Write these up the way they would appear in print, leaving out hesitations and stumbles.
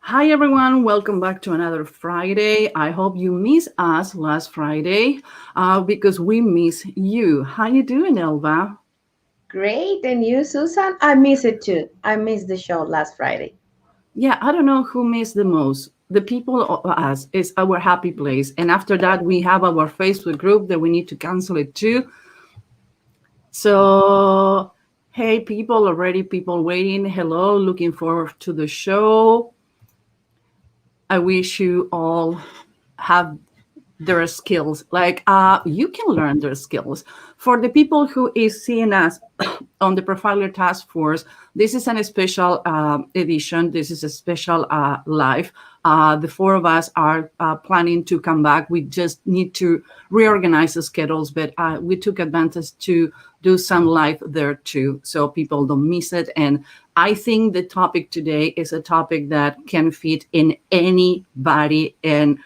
Hi everyone, welcome back to another Friday. I hope you missed us last Friday because we miss you. How you doing, Elva? Great. And you, Susan? I miss it too. I missed the show last Friday. Yeah, I don't know who missed the most. The people or us is our happy place. And after that, we have our Facebook group that we need to cancel it too. So, hey, people already, people waiting. Hello, looking forward to the show. I wish you all have their skills. Like you can learn their skills. For the people who is seeing us on the Profiler Task Force, this is a special edition. This is a special live. The four of us are planning to come back. We just need to reorganize the schedules, but we took advantage to do some live there too, so people don't miss it. And I think the topic today is a topic that can fit in anybody. And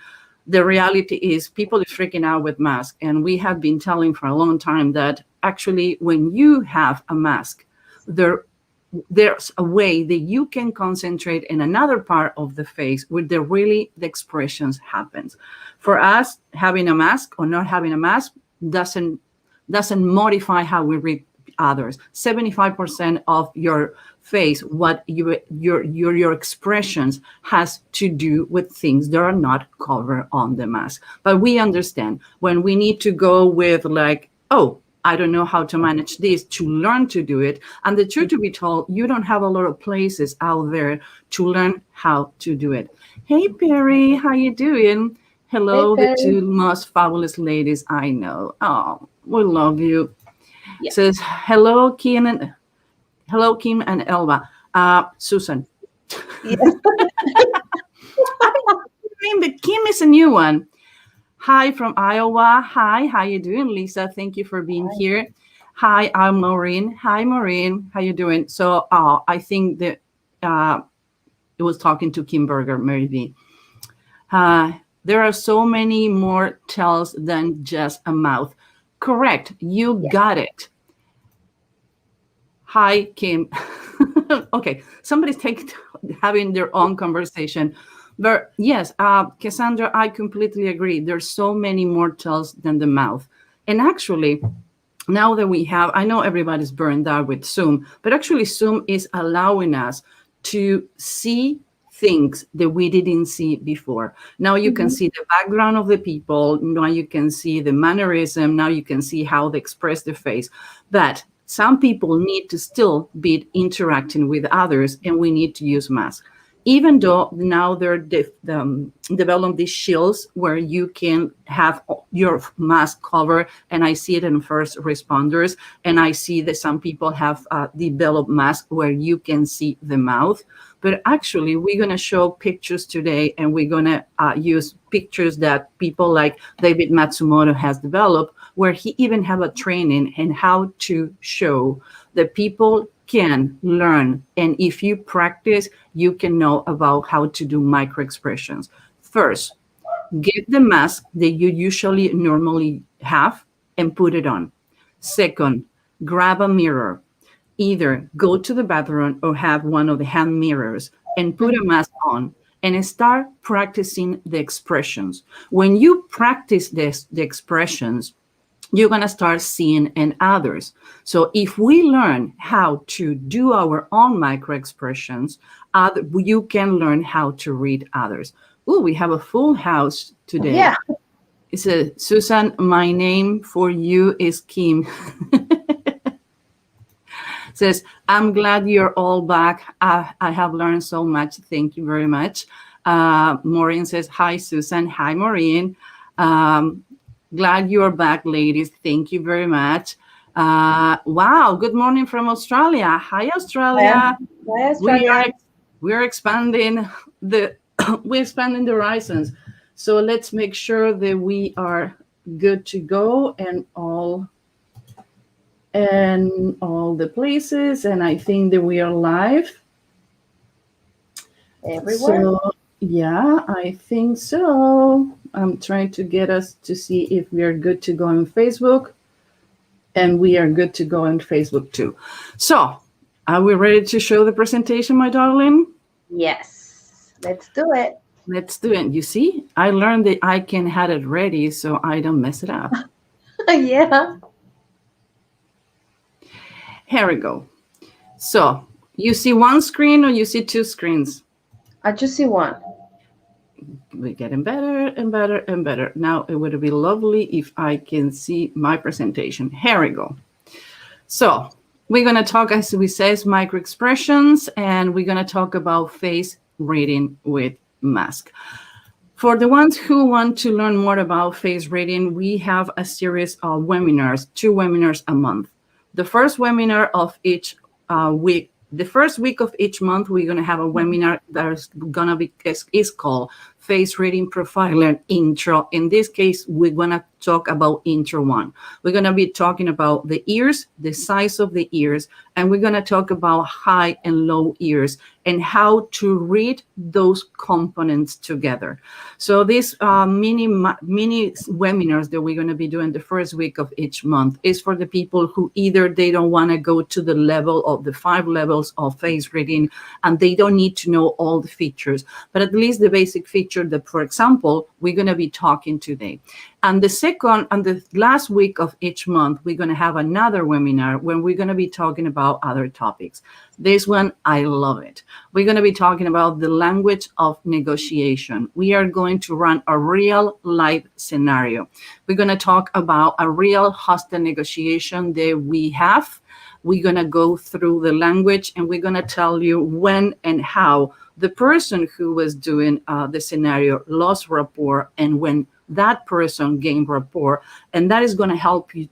the reality is people are freaking out with masks. And we have been telling for a long time that actually when you have a mask, there's a way that you can concentrate in another part of the face where the expressions happens. For us, having a mask or not having a mask doesn't modify how we read others. 75% of your face, what your expressions has to do with things that are not covered on the mask. But we understand when we need to go with like, oh, I don't know how to manage this, to learn to do it. And the truth to be told, you don't have a lot of places out there to learn how to do it. Hey Perry, how you doing? Hey, Hello, the Perry. two most fabulous ladies I know. Oh, we love you. Yeah. Says hello Kim and Elva. Susan. Yeah. I've been doing, but Kim is a new one. Hi from Iowa. Hi, how you doing, Lisa? Thank you for being here. Hi, I'm Maureen. Hi, Maureen. How you doing? So, I think that it was talking to Kim Berger, maybe. Uh, there are so many more tells than just a mouth. Correct. You Yeah. got it. Hi, Kim. Okay, somebody's having their own conversation. But yes, Cassandra, I completely agree. There's so many more tells than the mouth. And actually, now that we have, I know everybody's burned out with Zoom, but actually Zoom is allowing us to see things that we didn't see before. Now you can Mhm. see the background of the people. Now you can see the mannerism. Now you can see how they express their face. But some people need to still be interacting with others, and we need to use masks. Even though now they're developing these shields where you can have your mask cover, and I see it in first responders, and I see that some people have developed masks where you can see the mouth. But actually, we're going to show pictures today, and we're going to use pictures that people like David Matsumoto has developed, where he even have a training in how to show that people can learn. And if you practice, you can know about how to do micro expressions. First, get the mask that you usually normally have and put it on. Second, grab a mirror. Either go to the bathroom or have one of the hand mirrors and put a Mhm. mask on and start practicing the expressions. When you practice the expressions, you're going to start seeing in others. So if we learn how to do our own micro expressions, you can learn how to read others. Oh, we have a full house today. Yeah. It says, Susan, my name for you is Kim. Says, I'm glad you're all back. I have learned so much. Thank you very much. Maureen says, hi, Susan. Hi, Maureen. Um, glad you're back, ladies. Thank you very much. Wow. Good morning from Australia. Hi, Yeah. Australia. Bye, We Australia. are we're expanding the we're expanding the horizons. So let's make sure that we are good to go and all the places. And I think that we are live. Everywhere. So yeah, I think so. I'm trying to get us to see if we are good to go on Facebook, and we are good to go on Facebook too. So are we ready to show the presentation, my darling? Yes. Let's do it. Let's do it. You see, I learned that I can have it ready so I don't mess it up. Yeah. Here we go. So you see one screen or you see two screens? I just see one. We're getting better and better and better. Now it would be lovely if I can see my presentation. Here we go. So we're going to talk, as we says, microexpressions, and we're going to talk about face reading with mask. For the ones who want to learn more about face reading, we have a series of webinars, 2 webinars a month. The first webinar of each week, the first week of each month, we're going to have a webinar that is going to be is called Face Reading Profiler Intro. In this case, we're going to talk about Intro 1. We're going to be talking about the ears, the size of the ears, and we're going to talk about high and low ears and how to read those components together. So these mini webinars that we're going to be doing the first week of each month is for the people who either they don't want to go to the level of the 5 levels of face reading and they don't need to know all the features, but at least the basic feature that, for example, we're going to be talking today. And the second and the last week of each month, we're going to have another webinar when we're going to be talking about other topics. This one, I love it. We're going to be talking about the language of negotiation. We are going to run a real life scenario. We're going to talk about a real hostile negotiation that we have. We're going to go through the language and we're going to tell you when and how the person who was doing the scenario lost rapport and when that person gained rapport. And that is going to help you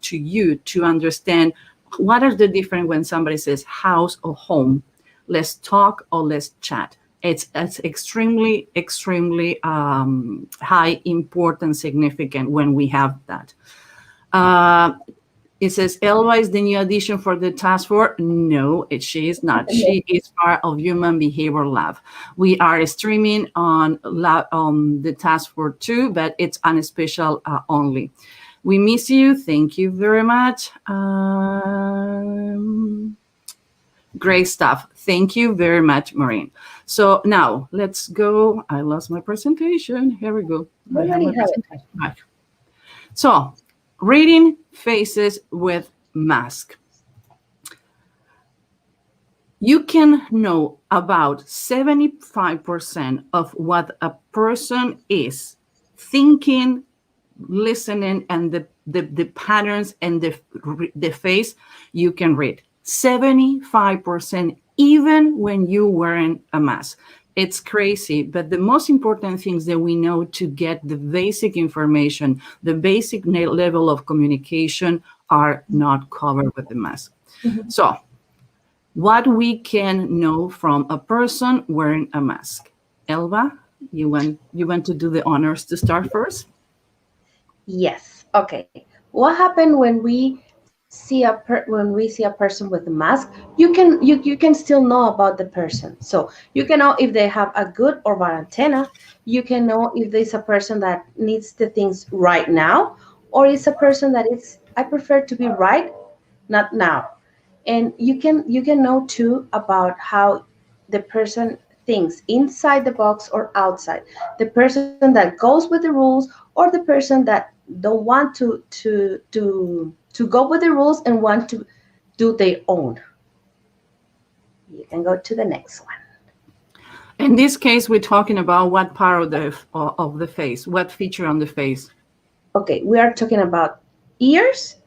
to understand what are the difference when somebody says house or home, let's talk or let's chat. It's extremely, extremely high, important, significant when we have that. It says, Elva is the new addition for the task force. No, she is not. She is part of Human Behavior Lab. We are streaming on the task force too, but it's on a special only. We miss you. Thank you very much. Great stuff. Thank you very much, Maureen. So now let's go. I lost my presentation. Here we go. I have my presentation back. So reading faces with mask. You can know about 75% of what a person is thinking, listening, and the patterns and the face you can read. 75%, even when you're wearing a mask. It's crazy, but the most important things that we know to get the basic information, the basic level of communication are not covered with the mask. Mm-hmm. So what we can know from a person wearing a mask. Elva, you want to do the honors to start first? Yes. Okay. What happened when we see a person with a mask? You can still know about the person. So you can know if they have a good or bad antenna. You can know if there's a person that needs the things right now, or it's a person that I prefer to be right, not now. And you can know too about how the person thinks inside the box or outside. The person that goes with the rules or the person that don't want to go with the rules and want to do their own. You can go to the next one. In this case, we're talking about what part of the face, what feature on the face? Okay, we are talking about ears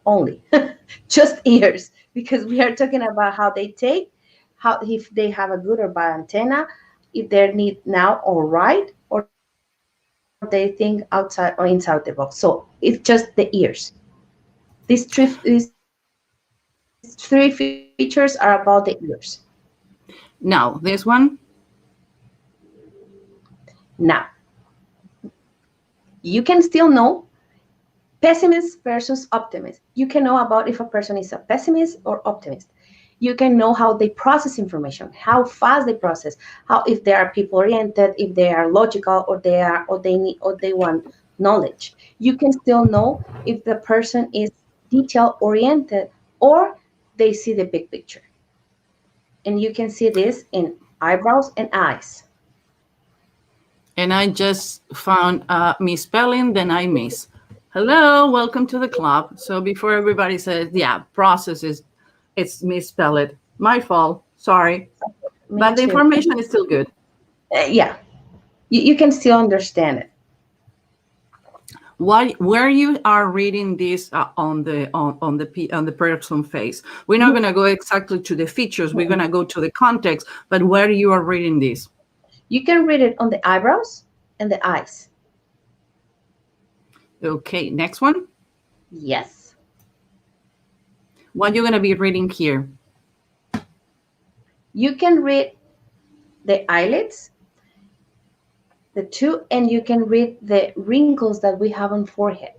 only, just ears, because we are talking about how they take, how if they have a good or bad antenna, if they need now or right, or they think outside or inside the box. So it's just the ears. These three features are about the ears. Now, this one. Now, you can still know pessimist versus optimist. You can know about if a person is a pessimist or optimist. You can know how they process information, how fast they process, how if they are people oriented, if they are logical, or they want knowledge. You can still know if the person is detail oriented or they see the big picture. And you can see this in eyebrows, and eyes. And I just found misspelling, then I miss. Hello, welcome to the club. So before everybody says, yeah, process is, it's misspelled. My fault, sorry. Me But the too. information is still good. Yeah, you can still understand it. Why, where you are reading this on the person face, we're not Mhm. going to go exactly to the features, we're going to go to the context, but where you are reading this. You can read it on the eyebrows and the eyes. Okay, next one. Yes. What you're going to be reading here. You can read the eyelids, the two, and you can read the wrinkles that we have on forehead.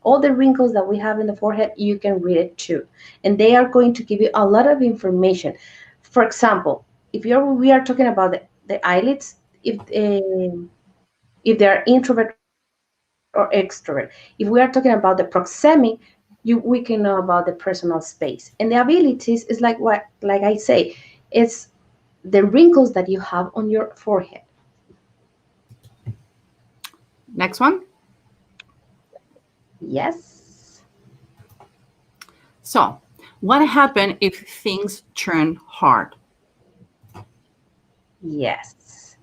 All the wrinkles that we have in the forehead, you can read it too. And they are going to give you a lot of information. For example, if we are talking about the eyelids, if they are introvert or extrovert. If we are talking about the proxemic, we can know about the personal space. And the abilities is like I say, it's the wrinkles that you have on your forehead. Next one. Yes. So, what happens if things turn hard? Yes.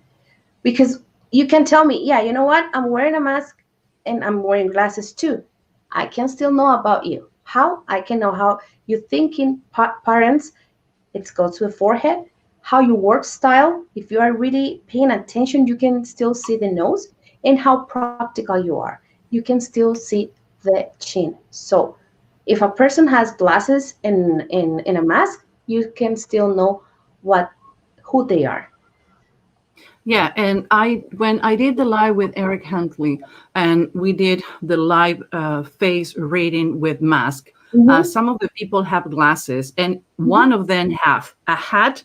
Because you can tell me, yeah, you know what? I'm wearing a mask and I'm wearing glasses too. I can still know about you. How? I can know how you thinking parents. It goes to the forehead. How your work style. If you are really paying attention, you can still see the nose, and how practical you are. You can still see the chin. So if a person has glasses in a mask, you can still know what who they are. Yeah, and when I did the live with Eric Huntley, and we did the live face reading with mask, Mm-hmm. some of the people have glasses, and Mm-hmm. one of them have a hat,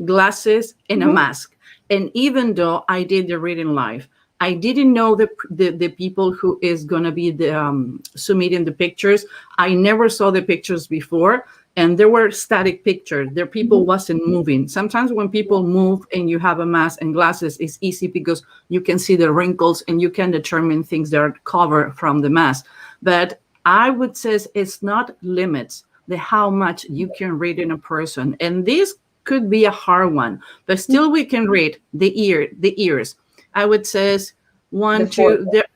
glasses, and a Mm-hmm. mask. And even though I did the reading live, I didn't know the people who is going to be the submitting the pictures. I never saw the pictures before, and there were static pictures. There people Mm-hmm. wasn't moving. Sometimes when people move and you have a mask and glasses, it's easy because you can see the wrinkles and you can determine things that are covered from the mask. But I would say it's not limits the how much you can read in a person, and this could be a hard one, but still we can read the ears. I would says The one, fourth. two, there,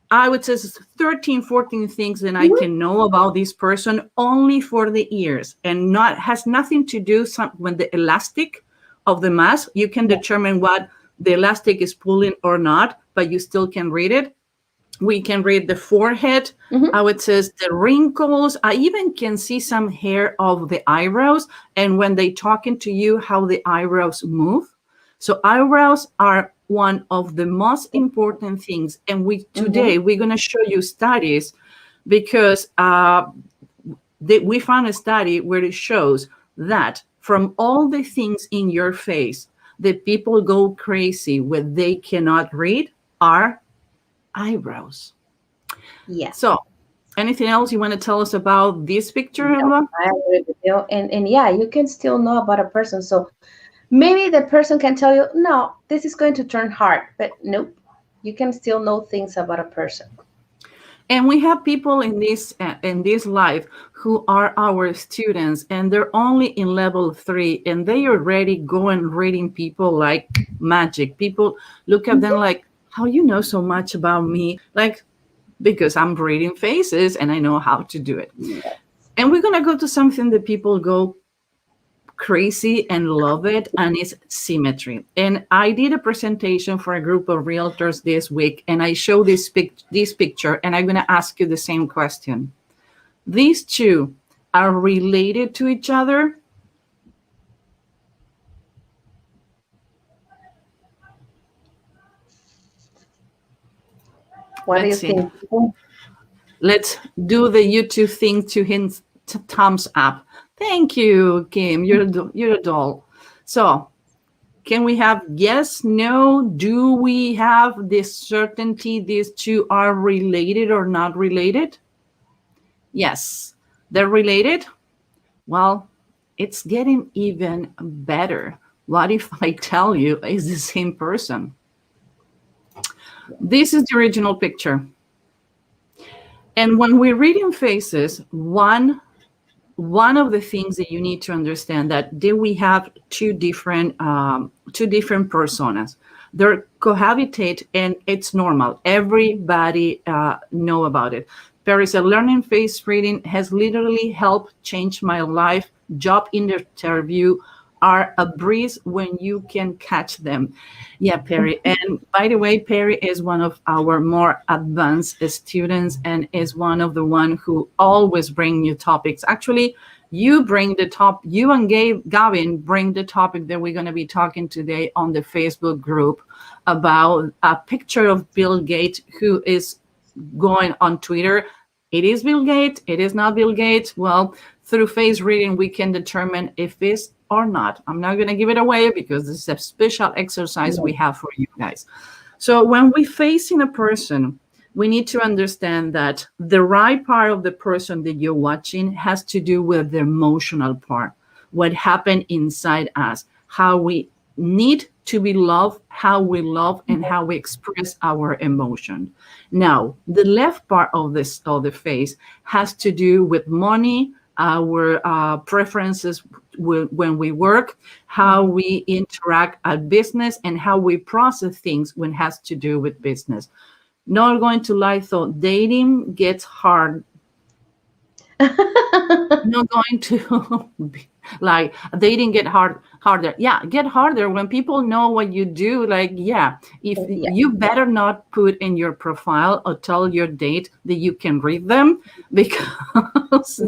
I would say 13, 14 things that I Mm-hmm. can know about this person only for the ears, and not has nothing to do when the elastic of the mask, you can Yeah. determine what the elastic is pulling or not, but you still can read it. We can read the forehead. Mm-hmm. I would says the wrinkles. I even can see some hair of the eyebrows, and when they talking to you, how the eyebrows move. So eyebrows are one of the most important things, and we Mm-hmm. today we're going to show you studies because we found a study where it shows that from all the things in your face that people go crazy when they cannot read are eyebrows. Yeah. So, anything else you want to tell us about this picture, No, Elba? I agree with you. And yeah, you can still know about a person. So maybe the person can tell you, no, this is going to turn hard, but nope. You can still know things about a person. And we have people in this live who are our students, and they're only in level 3, and they already go and reading people like magic. People look at them like, "How you know so much about me?" Like, because I'm reading faces and I know how to do it. Yeah. And we're gonna go to something that people go crazy and love it, and it's symmetry. And I did a presentation for a group of realtors this week, and I show this picture, and I'm going to ask you the same question. These two are related to each other. What do Let's you see. think? Let's do the YouTube thing to hint thumbs up. Thank you, Kim. You're a doll. So can we have yes, no? Do we have this certainty these two are related or not related? Yes, they're related. Well, it's getting even better. What if I tell you it's the same person? This is the original picture. And when we're reading faces, one of the things that you need to understand that we have two different personas. They're cohabitate, and it's normal. Everybody know about it. Perry said, learning face reading has literally helped change my life. Job interview are a breeze when you can catch them. Yeah, Perry. And by the way, Perry is one of our more advanced students and is one of the one who always bring new topics. Actually, you and Gavin bring the topic that we're going to be talking today on the Facebook group about a picture of Bill Gates who is going on Twitter. It is Bill Gates. It is not Bill Gates. Well, through face reading, we can determine if it's or not. I'm not going to give it away because this is a special exercise we have for you guys. So when we facing a person, we need to understand that the right part of the person that you're watching has to do with the emotional part, what happened inside us, how we need to be loved, how we love, and how we express our emotion. Now, the left part of the face has to do with money, our preferences when we work, how we interact at business, and how we process things when it has to do with business. Not going to lie, though, dating gets hard. Not going to like dating get harder. Yeah, get harder when people know what you do. Like, yeah, if you better not put in your profile or tell your date that you can read them, because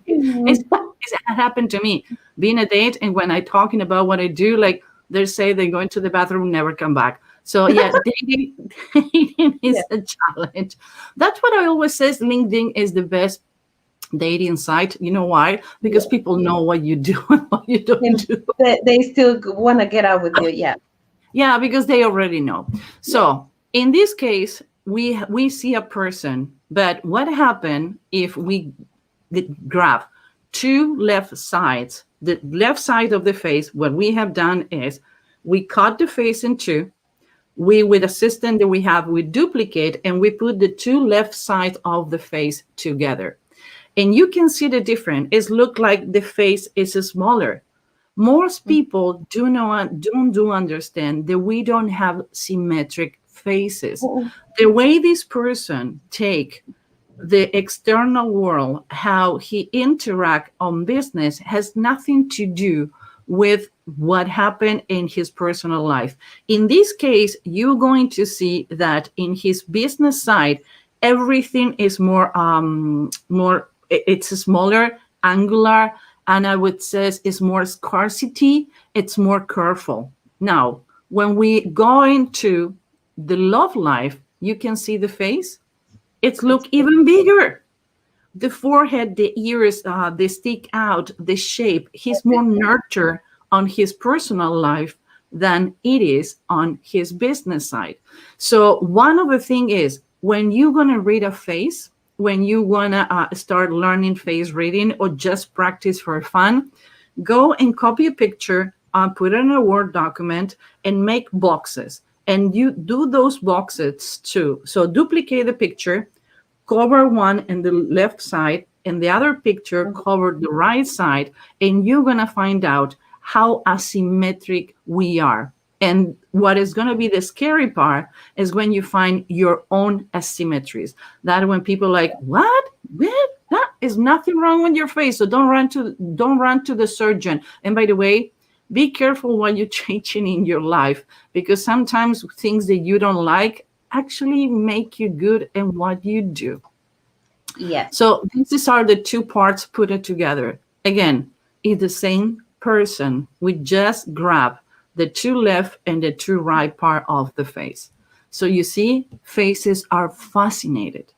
it's happened to me being a date, and when I talking about what I do, like they say they go into the bathroom, never come back. So yeah, dating is a challenge. That's what I always says. LinkedIn is the best dating site. You know why? Because people know what you do and what you don't do. They still want to get out with you. Yeah, because they already know. So in this case, we see a person, but what happened if we grab two left sides? The left side of the face, what we have done is we cut the face in two. We, with a system that we have, we duplicate and we put the two left sides of the face together. And you can see the difference. It looks like the face is smaller. Most people don't understand that we don't have symmetric faces. The way this person take the external world, how he interact on business, has nothing to do with what happened in his personal life. In this case, you're going to see that in his business side, everything is more it's smaller, angular, and I would say it's more scarcity, it's more careful. Now, when we go into the love life, you can see the face. It's look even bigger. The forehead, the ears, they stick out, the shape. He's more nurtured on his personal life than it is on his business side. So one of the things is when you're going to read a face, when you want to start learning face reading or just practice for fun, go and copy a picture, put it in a Word document and make boxes. And you do those boxes too. So duplicate the picture, cover one in the left side and the other picture cover the right side, and you're going to find out how asymmetric we are. And what is going to be the scary part is when you find your own asymmetries. That when people are like, what? That is nothing wrong with your face. So don't run to the surgeon. And by the way, be careful what you're changing in your life, because sometimes things that you don't like actually make you good in what you do. Yes. So these are the two parts put it together. Again, it's the same person. We just grab the two left and the two right part of the face. So you see, faces are fascinated.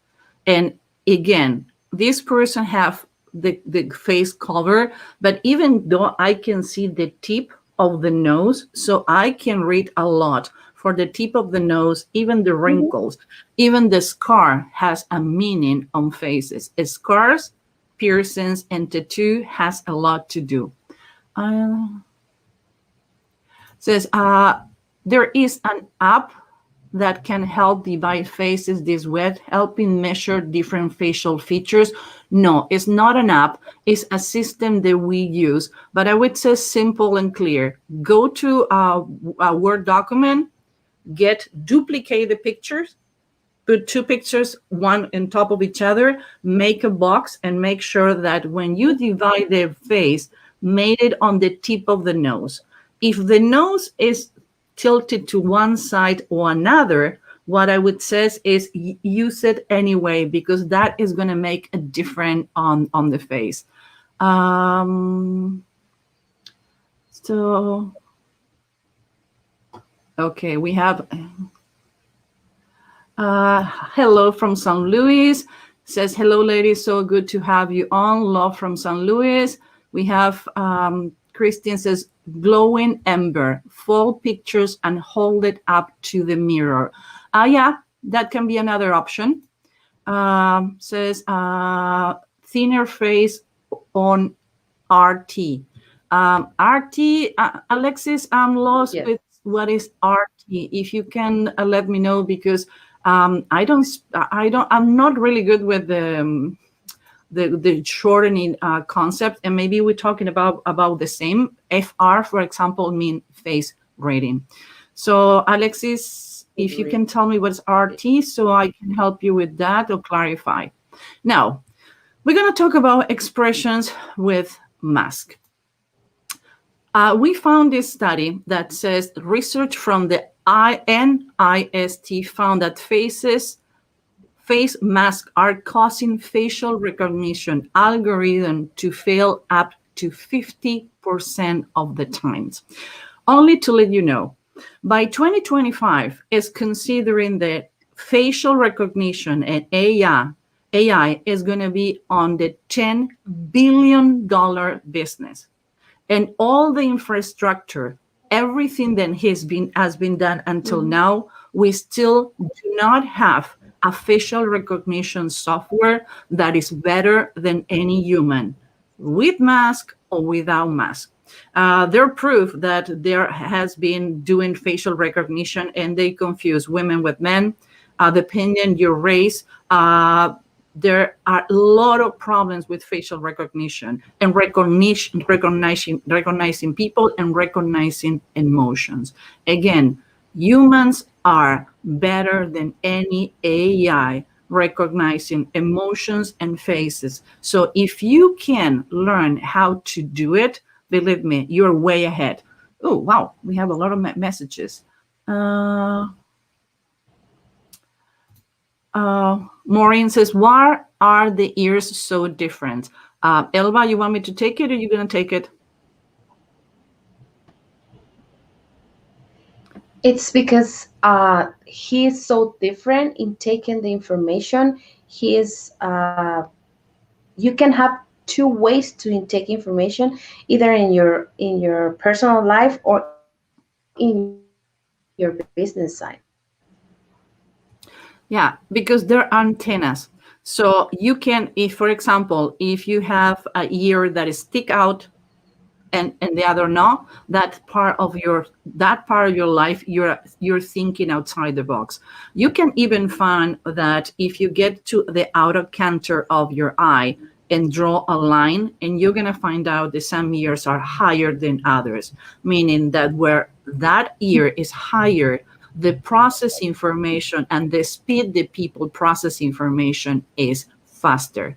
And again, this person have the face cover, but even though I can see the tip of the nose, so I can read a lot for the tip of the nose, even the wrinkles, even the scar has a meaning on faces. Scars, piercings, and tattoo has a lot to do. Says there is an app that can help divide faces this way, helping measure different facial features. No, it's not an app. It's a system that we use. But I would say simple and clear. Go to a Word document, duplicate the pictures, put two pictures, one on top of each other, make a box, and make sure that when you divide the face, made it on the tip of the nose. If the nose is tilted to one side or another, what I would say is use it anyway, because that is going to make a difference on the face. So, okay, we have hello from San Luis. Says, hello, ladies. So good to have you on. Love from San Luis. We have Christine says, glowing ember, fold pictures and hold it up to the mirror. Yeah, that can be another option. Says, thinner face on RT. RT, Alexis, I'm lost with what is RT. If you can let me know, because I'm not really good with the shortening concept, and maybe we're talking about the same. FR, for example, mean face rating. So Alexis, if you can tell me what's RT, so I can help you with that or clarify. Now, we're going to talk about expressions with mask. We found this study that says research from the NIST found that face masks are causing facial recognition algorithm to fail up to 50% of the times. Only to let you know, by 2025 is considering that facial recognition and AI is going to be on the $10 billion business. And all the infrastructure, everything that has been done until now, we still do not have a facial recognition software that is better than any human, with mask or without mask. They're proof that there has been doing facial recognition, and they confuse women with men, depending on your race. There are a lot of problems with facial recognition and recognizing people and recognizing emotions. Again, humans are better than any AI recognizing emotions and faces. So if you can learn how to do it, believe me, you're way ahead. Oh, wow, we have a lot of messages. Maureen says, why are the ears so different? Elba, you want me to take it, or are you going to take it? It's because he is so different in taking the information. He is, you can have two ways to intake information, either in your personal life or in your business side. Yeah, because they're antennas. So you can, if, for example, if you have a ear that is stick out and the other no, that part of your life, you're thinking outside the box. You can even find that if you get to the outer canter of your eye and draw a line, and you're going to find out that some ears are higher than others, meaning that where that ear is higher, the process information and the speed that people process information is faster.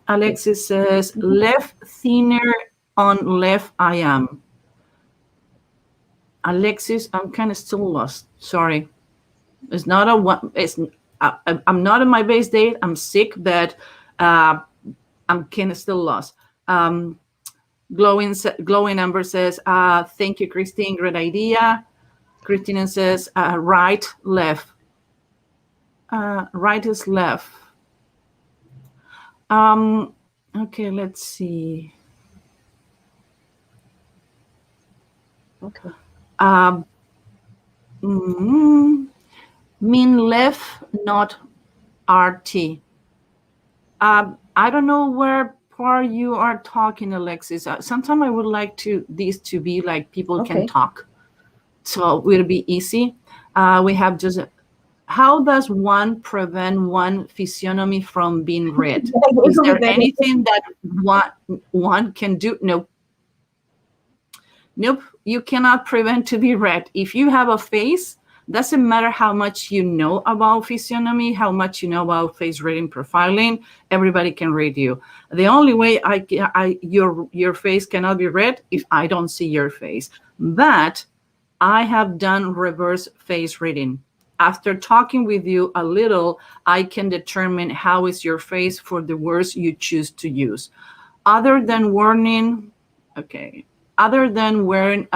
Alexis says, left thinner on left I am. Alexis, I'm kind of still lost. Sorry. It's not a one. I'm not on my base date. I'm sick, but I'm kind of still lost. Glowing Amber says, thank you, Christine. Great idea. Christina says, right, left. Right is left. Okay, let's see. Okay. Mean left, not RT. I don't know where far you are talking, Alexis, sometimes I would like these to be like people can Okay. talk, so it will be easy. We have just, how does one prevent one physiognomy from being read? Is there anything that one can do? Nope. Nope, you cannot prevent to be read. If you have a face, doesn't matter how much you know about physiognomy, how much you know about face reading profiling, everybody can read you. The only way your face cannot be read if I don't see your face. But I have done reverse face reading. After talking with you a little, I can determine how is your face for the words you choose to use. Other than warning, okay, other than wearing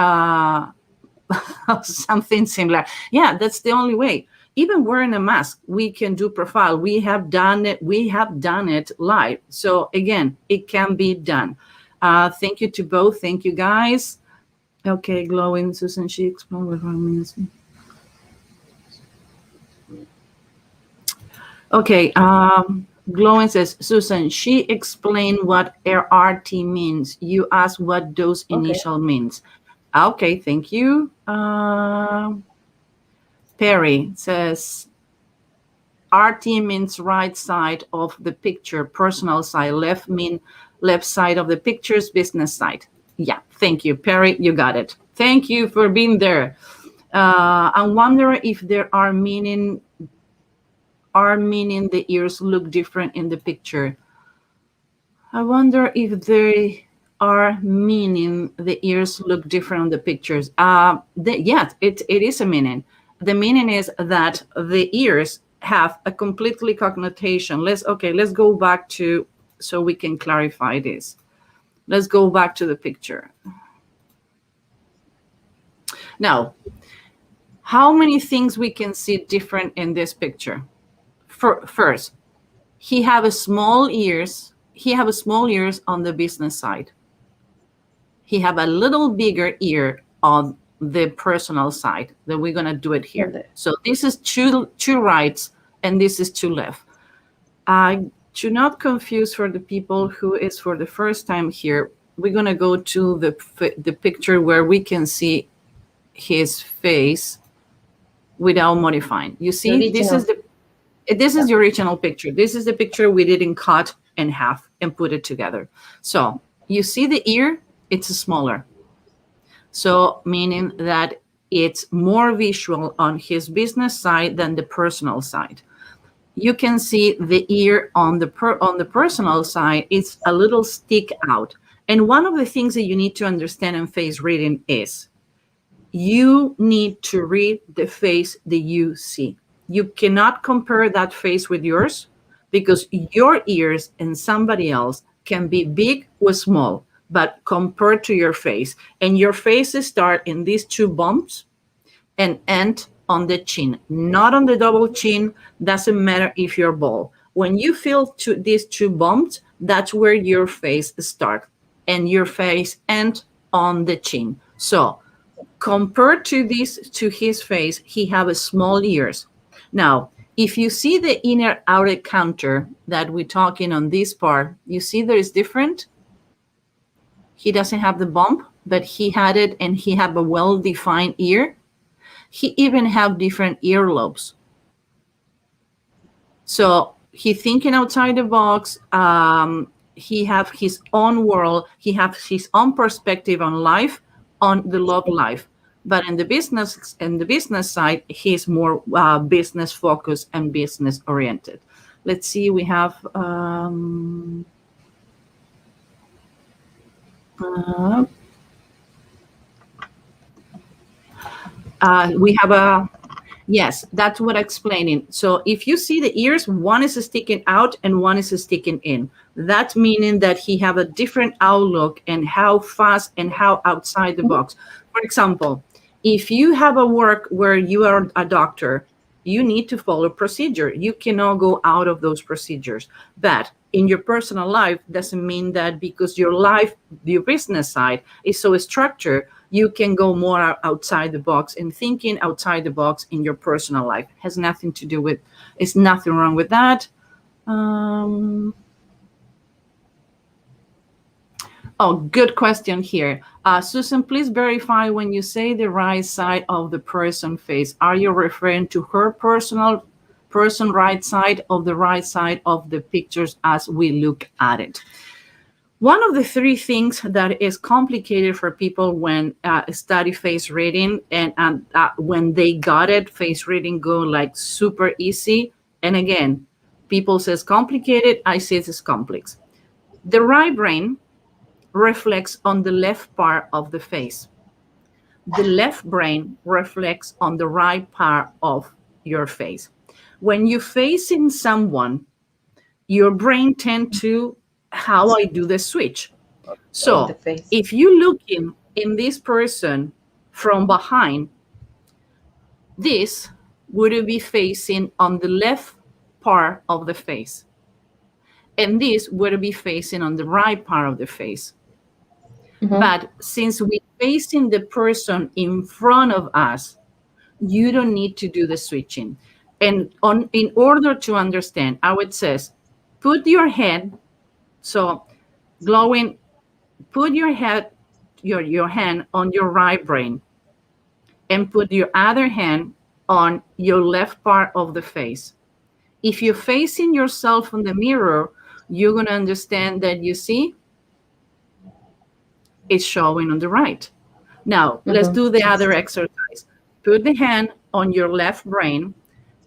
something similar. Yeah, that's the only way. Even wearing a mask, we can do profile. We have done it. We have done it live. So again, it can be done. Thank you to both. Thank you, guys. Okay, glowing Susan. She explained what means. Okay. Glowing says, Susan, she explained what RRT means. You asked what those initial means. Okay, thank you. Perry says, RT means right side of the picture, personal side, left mean left side of the pictures, business side. Yeah, thank you, Perry, you got it. Thank you for being there. I wonder if there are meaning the ears look different in the picture. I wonder if they are meaning the ears look different on the pictures. Yes, it is a meaning. The meaning is that the ears have a completely connotation. Let's go back to, so we can clarify this. Let's go back to the picture. Now, how many things we can see different in this picture? First, he have a small ears on the business side. He have a little bigger ear on the personal side. Then we're gonna do it here. So this is two rights and this is two left. I do not confuse for the people who is for the first time here. We're gonna go to the picture where we can see his face without modifying. You see, this is the original picture. This is the picture we didn't cut in half and put it together. So you see the ear, it's smaller. So meaning that it's more visual on his business side than the personal side. You can see the ear on the personal side, it's a little stick out. And one of the things that you need to understand in face reading is you need to read the face that you see. You cannot compare that face with yours because your ears and somebody else can be big or small, but compared to your face. And your faces start in these two bumps and end on the chin, not on the double chin. Doesn't matter if you're bald. When you feel these two bumps, that's where your face starts and your face end on the chin. So compared to his face, he have a small ears. Now, if you see the inner outer counter that we're talking on this part, you see there is different. He doesn't have the bump, but he had it and he have a well-defined ear. He even have different earlobes. So he thinking outside the box. He have his own world. He have his own perspective on life, on the love life. But in the business side, he's more business focused and business oriented. Let's see. We have yes, that's what I'm explaining. So if you see the ears, one is sticking out and one is sticking in. That's meaning that he have a different outlook and how fast and how outside the box. For example, if you have a work where you are a doctor, you need to follow procedure. You cannot go out of those procedures. But in your personal life, doesn't mean that because your business side is so structured, you can go more outside the box and thinking outside the box in your personal life. Has nothing to do with, it's nothing wrong with that. Oh, good question here. Susan, please verify when you say the right side of the person face. Are you referring to her personal person right side or the right side of the pictures as we look at it? One of the three things that is complicated for people when study face reading and when they got it, face reading go like super easy. And again, people says complicated, I say it's complex. The right brain reflects on the left part of the face. The left brain reflects on the right part of your face. When you're facing someone, your brain tends to how I do the switch. In the So face. if you look in this person from behind, this would be facing on the left part of the face. And this would be facing on the right part of the face. Mm-hmm. But since we're facing the person in front of us, you don't need to do the switching. And in order to understand, I would say, put your head, so glowing, put your head, your hand on your right brain and put your other hand on your left part of the face. If you're facing yourself in the mirror, you're going to understand that you see it's showing on the right. Now, let's Mm-hmm. do the Yes. other exercise. Put the hand on your left brain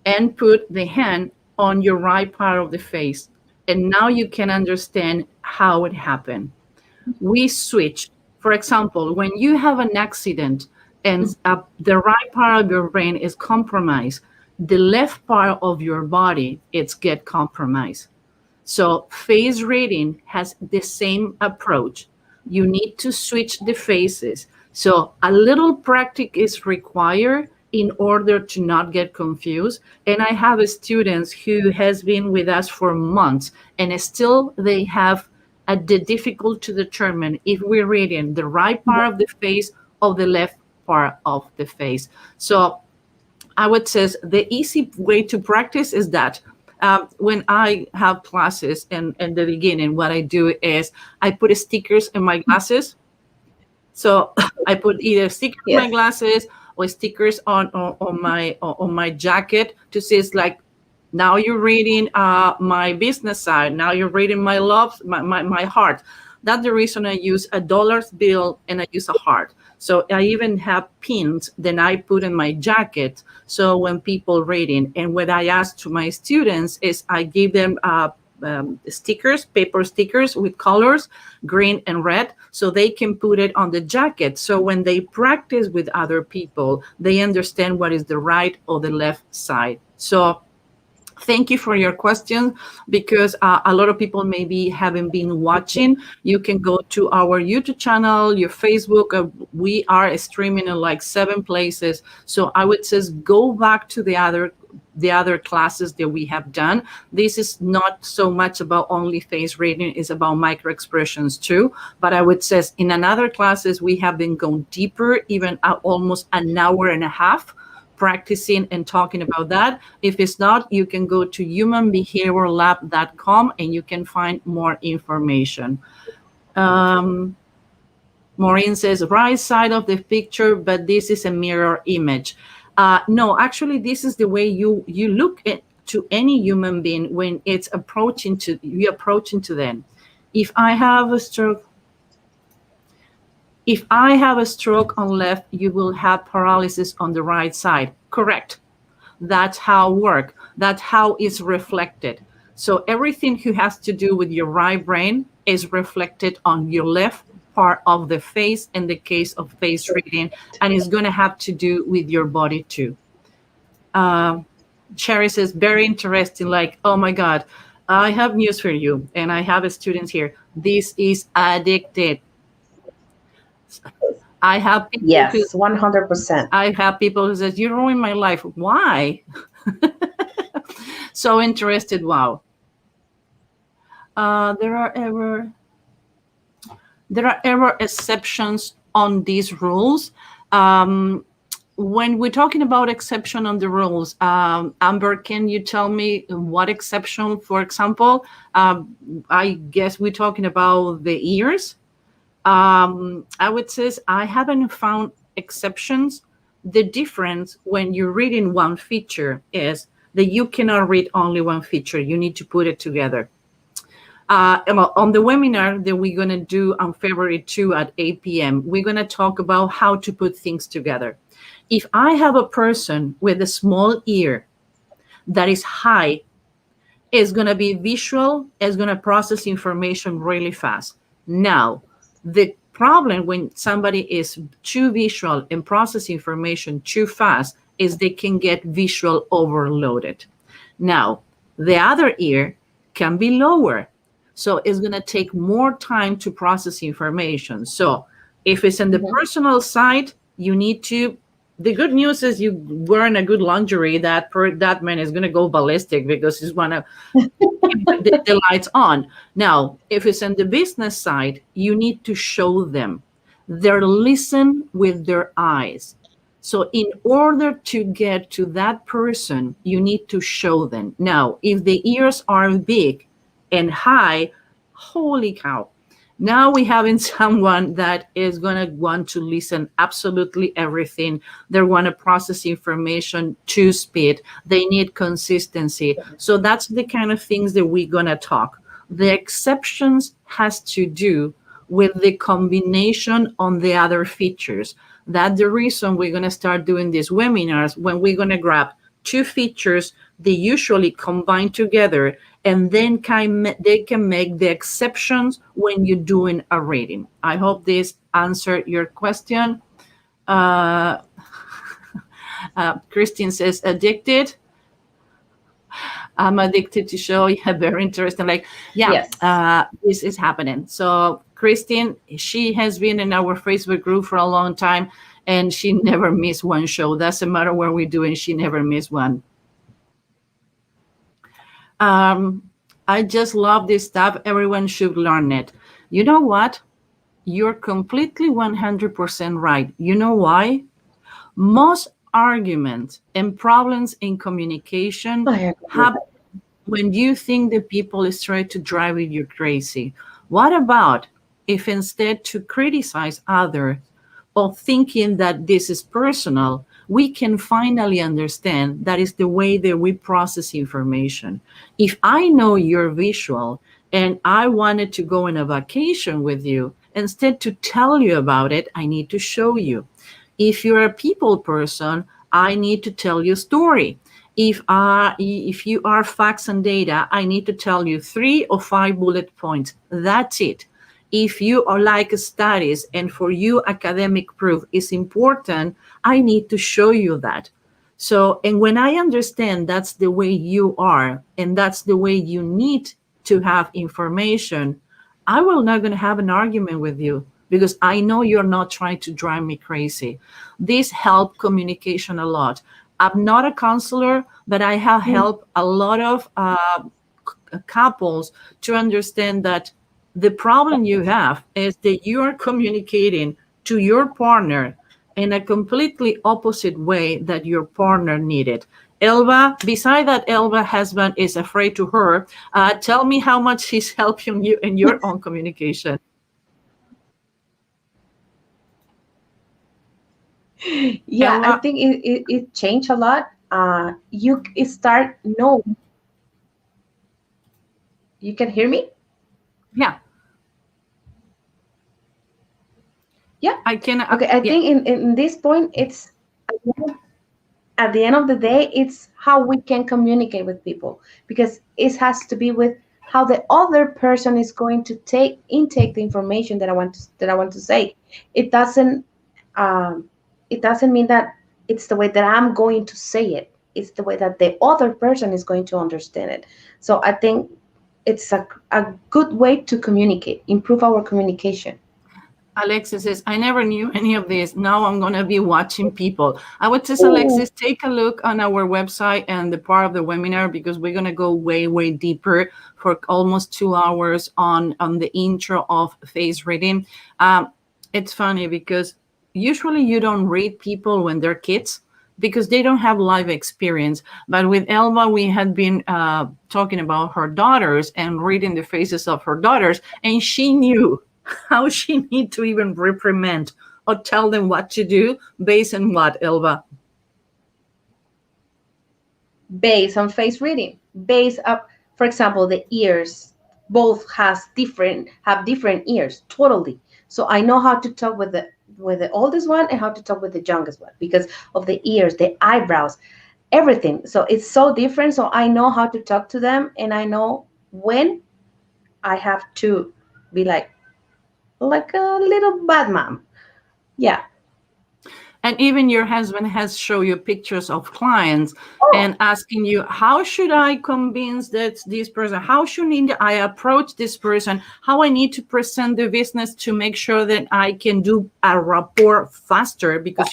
and put the hand on your right part of the face. And now you can understand how it happened. We switch. For example, when you have an accident and the right part of your brain is compromised, the left part of your body it's get compromised. So face reading has the same approach. You need to switch the faces. So a little practice is required in order to not get confused. And I have students who has been with us for months and still they have the difficult to determine if we're reading the right part of the face or the left part of the face. So I would say the easy way to practice is that when I have classes in the beginning, what I do is I put stickers in my glasses. So I put either stickers in my Yes. glasses or stickers on my jacket to say it's like now you're reading my business side. Now you're reading my love, my heart. That's the reason I use a dollar's bill and I use a heart. So I even have pins that I put in my jacket. So when people reading, and what I ask to my students is I give them stickers, paper stickers with colors, green and red, so they can put it on the jacket. So when they practice with other people, they understand what is the right or the left side. So thank you for your question, because a lot of people maybe haven't been watching. You can go to our YouTube channel, your Facebook. We are streaming in like 7 places. So I would just go back to the other classes that we have done. This is not so much about only face reading, it's about micro expressions too. But I would say in another classes, we have been going deeper, even almost an hour and a half practicing and talking about that. If it's not, you can go to humanbehaviorlab.com and you can find more information. Maureen says, right side of the picture, but this is a mirror image. No, actually, this is the way you look at to any human being when it's approaching to them. If I have a stroke, on left, you will have paralysis on the right side. Correct. That's how it works. That's how it's reflected. So everything who has to do with your right brain is reflected on your left part of the face in the case of face reading, and it's going to have to do with your body too. Sherry says, very interesting, like, oh my God, I have news for you, and I have students here. This is addicted. I have people Yes, 100%. who says, you ruined my life. Why? So interested. Wow. There are ever exceptions on these rules. When we're talking about exception on the rules, Amber, can you tell me what exception, for example? I guess we're talking about the ears. I would say I haven't found exceptions. The difference when you're reading one feature is that you cannot read only one feature. You need to put it together. On the webinar that we're going to do on February 2 at 8 p.m., we're going to talk about how to put things together. If I have a person with a small ear that is high, is going to be visual, is going to process information really fast. Now, the problem when somebody is too visual and process information too fast is they can get visual overloaded. Now, the other ear can be lower. So it's going to take more time to process information. So if it's in the personal side, you need to, the good news is you wearing a good lingerie, that man is going to go ballistic because he's going to keep the lights on. Now, if it's in the business side, you need to show them. They're listen with their eyes. So in order to get to that person, you need to show them. Now, if the ears are big and high, holy cow. Now we having someone that is going to want to listen absolutely everything. They want to process information to speed. They need consistency. So that's the kind of things that we're going to talk. The exceptions has to do with the combination on the other features. That's the reason we're going to start doing these webinars when we're going to grab two features. They usually combine together, and then they can make the exceptions when you're doing a reading. I hope this answered your question. Christine says, addicted. I'm addicted to show. Yeah, very interesting. Like, yeah, Yes. This is happening. So Christine, she has been in our Facebook group for a long time, and she never missed one show. Doesn't matter what we're doing, she never missed one. I just love this stuff. Everyone should learn it. You know what? You're completely 100% right. You know why? Most arguments and problems in communication happen when you think the people is trying to drive you crazy. What about if instead to criticize others or thinking that this is personal, we can finally understand that is the way that we process information. If I know you're visual and I wanted to go on a vacation with you, instead to tell you about it, I need to show you. If you're a people person, I need to tell you a story. If you are facts and data, I need to tell you 3 or 5 bullet points. That's it. If you are like studies and for you academic proof is important, I need to show you that. So, and when I understand that's the way you are and that's the way you need to have information, I will not going to have an argument with you because I know you're not trying to drive me crazy. This helped communication a lot. I'm not a counselor, but I have helped a lot of couples to understand that the problem you have is that you are communicating to your partner in a completely opposite way that your partner needed. Elba, beside that, Elba husband is afraid to her. Tell me how much he's helping you in your own communication. Yeah, I Elba, think it changed a lot. You start no. You can hear me? yeah, Yeah. I can. Okay, I Yeah, think in this point, it's at the end of the day, it's how we can communicate with people because it has to be with how the other person is going to intake the information that I want to say. It doesn't um, it doesn't mean that it's the way that I'm going to say it. It's the way that the other person is going to understand it. So I think it's a good way to communicate, improve our communication. Alexis says, I never knew any of this. Now I'm going to be watching people. I would say, Oh, Alexis, take a look on our website and the part of the webinar because we're going to go way, way deeper for almost 2 hours on the intro of face reading. It's funny because usually you don't read people when they're kids because they don't have life experience. But with Elba, we had been talking about her daughters and reading the faces of her daughters, and she knew. how she need to even reprimand or tell them what to do based on what, Elva? Based on face reading, based up, for example, the ears, both have different ears totally. So I know how to talk with the oldest one and how to talk with the youngest one because of the ears, the eyebrows, everything. So it's so different. So I know how to talk to them, and I know when I have to be like a little bad mom. Yeah. And even your husband has shown you pictures of clients Oh, and asking you, how should I convince that this person? How should I approach this person? How I need to present the business to make sure that I can do a rapport faster? Because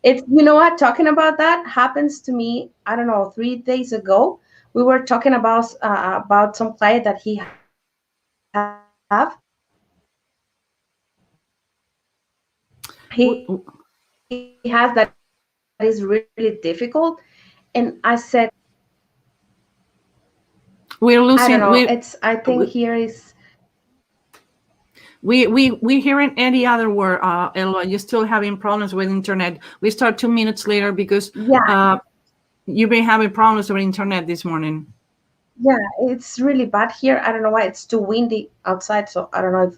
it's, you know what, talking about that happens to me, I don't know, 3 days ago. We were talking about some client that he have, he has that is really difficult. And I said, we're I don't losing. know, it's, I think here is, We hearing any other word, Elva. You're still having problems with internet. We start 2 minutes later because yeah, you've been having problems with internet this morning. yeah, it's really bad here. I don't know why, it's too windy outside, so I don't know if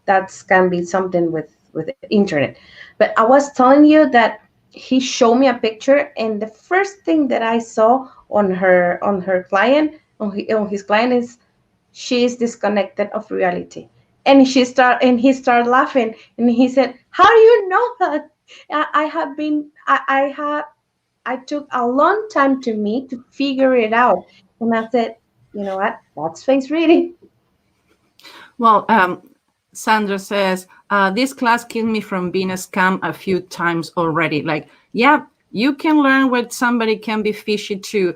that's can be something with the internet. But I was telling you that he showed me a picture, and the first thing that I saw on her client, on his client, is she is disconnected of reality. And he started laughing, and he said, "How do you know that? I have been I have I took a long time to me to figure it out." And I said, you know what? That's face reading. Well, Sandra says, this class kept me from being a scam a few times already. Like, yeah, you can learn what somebody can be fishy too.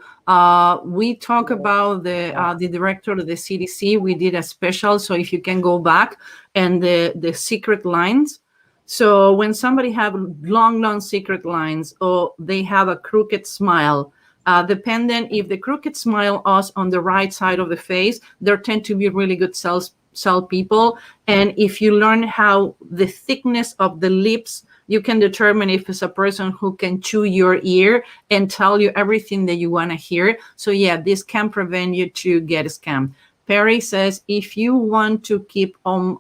We talk about the director of the CDC. We did a special, so if you can go back, and the secret lines. So when somebody have long secret lines, or they have a crooked smile, dependent if the crooked smile is on the right side of the face, there tend to be really good cell people. And if you learn how the thickness of the lips, you can determine if it's a person who can chew your ear and tell you everything that you want to hear. So yeah, this can prevent you to get scammed. Perry says, if you want to keep on